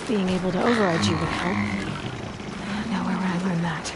Being able to override you would help. Now where would I learn that?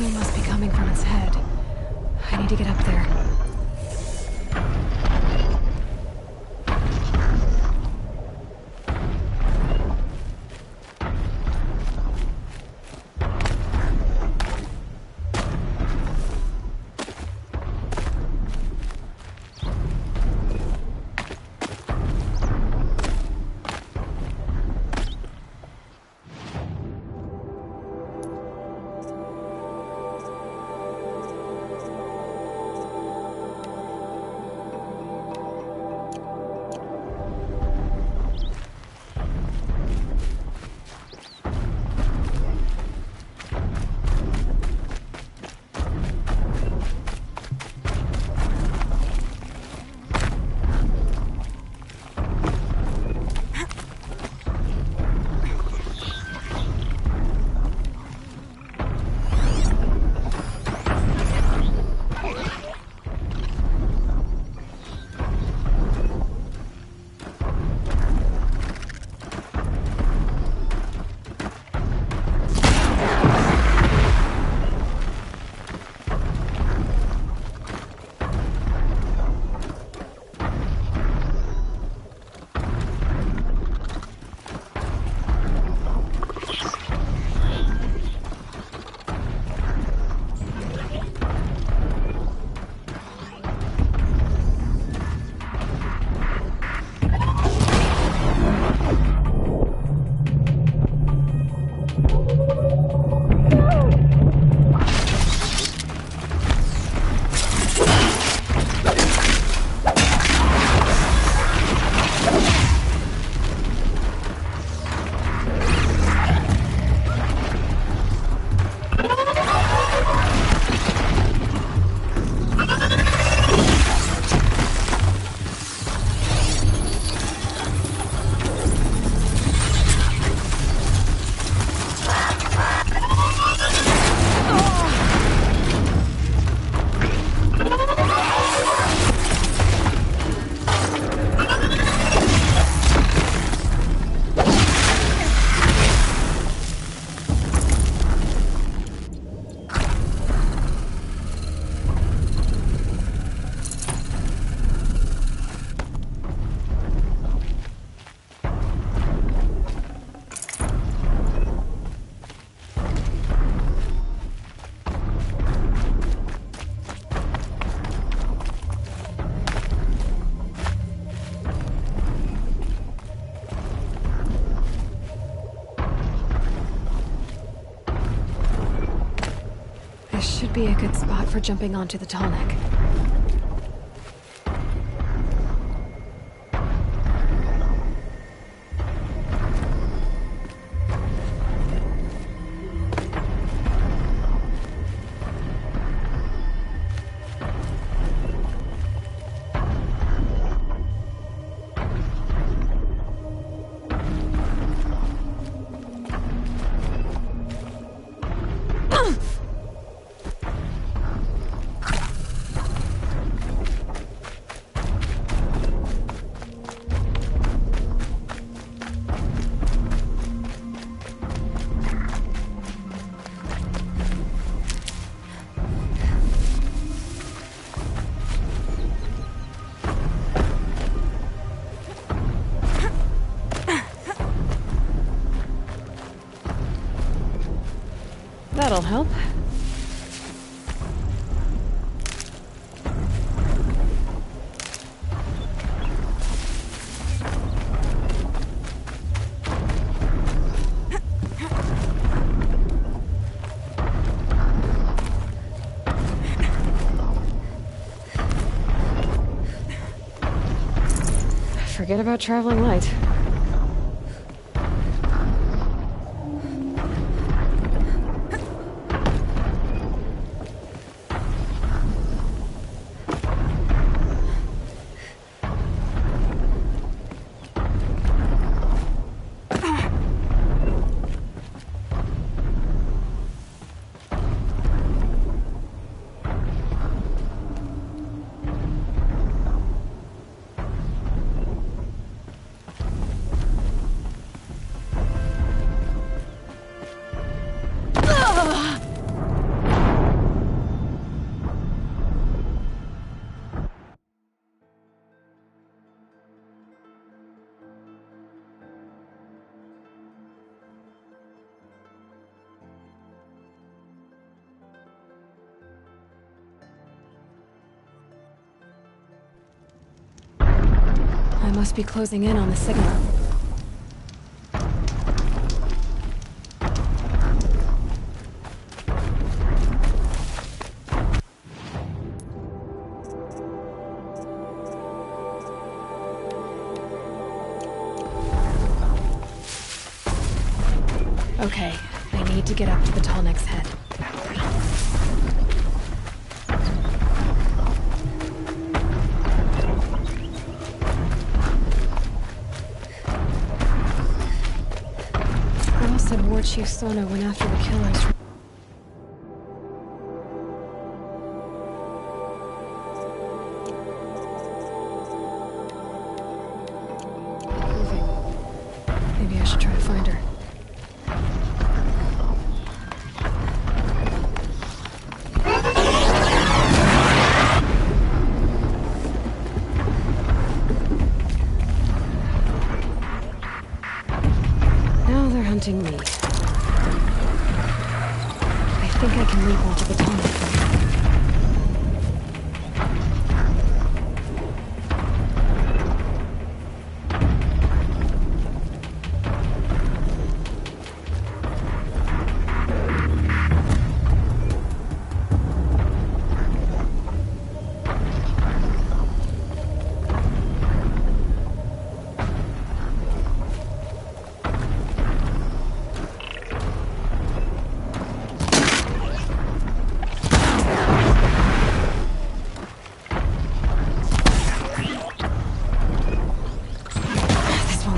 Must be coming from its head. I need to get up there. be a good spot for jumping onto the tall neck. That'll help. Forget about traveling light. I must be closing in on the signal. Okay, I need to get up to the tall neck's head. Said War Chief Sony went after the killers. Moving. Maybe I should try to find her. Now they're hunting me. I think I can leap onto the tunnel.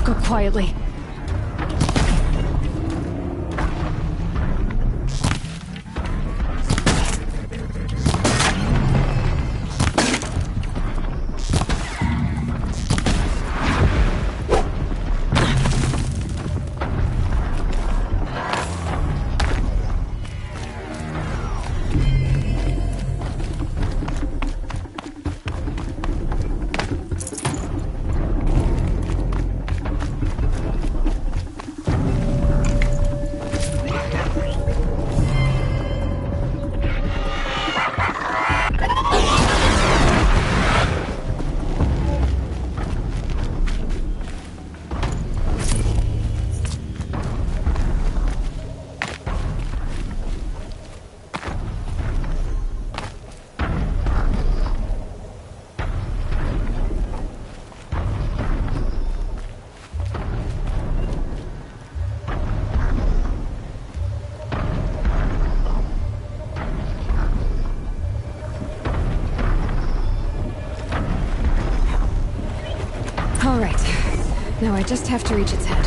Go quietly. Now I just have to reach its head.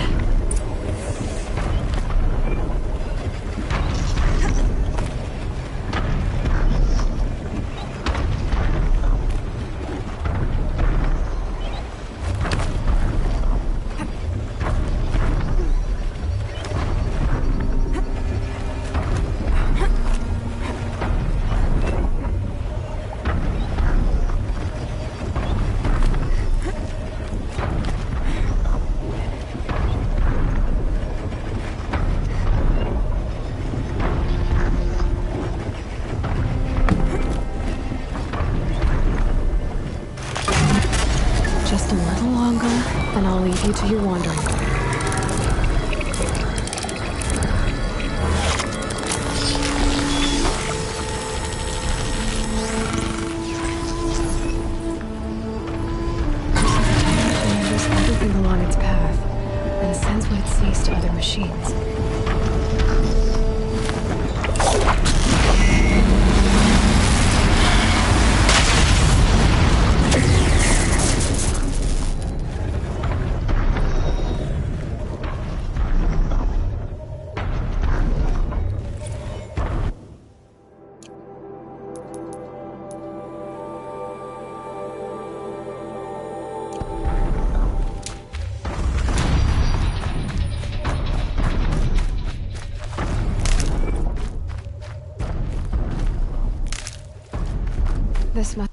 Just a little longer, then I'll leave you to your wandering. Remembers everything along its path, and sends what it sees to other machines. This must...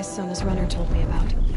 Sona's runner told me about.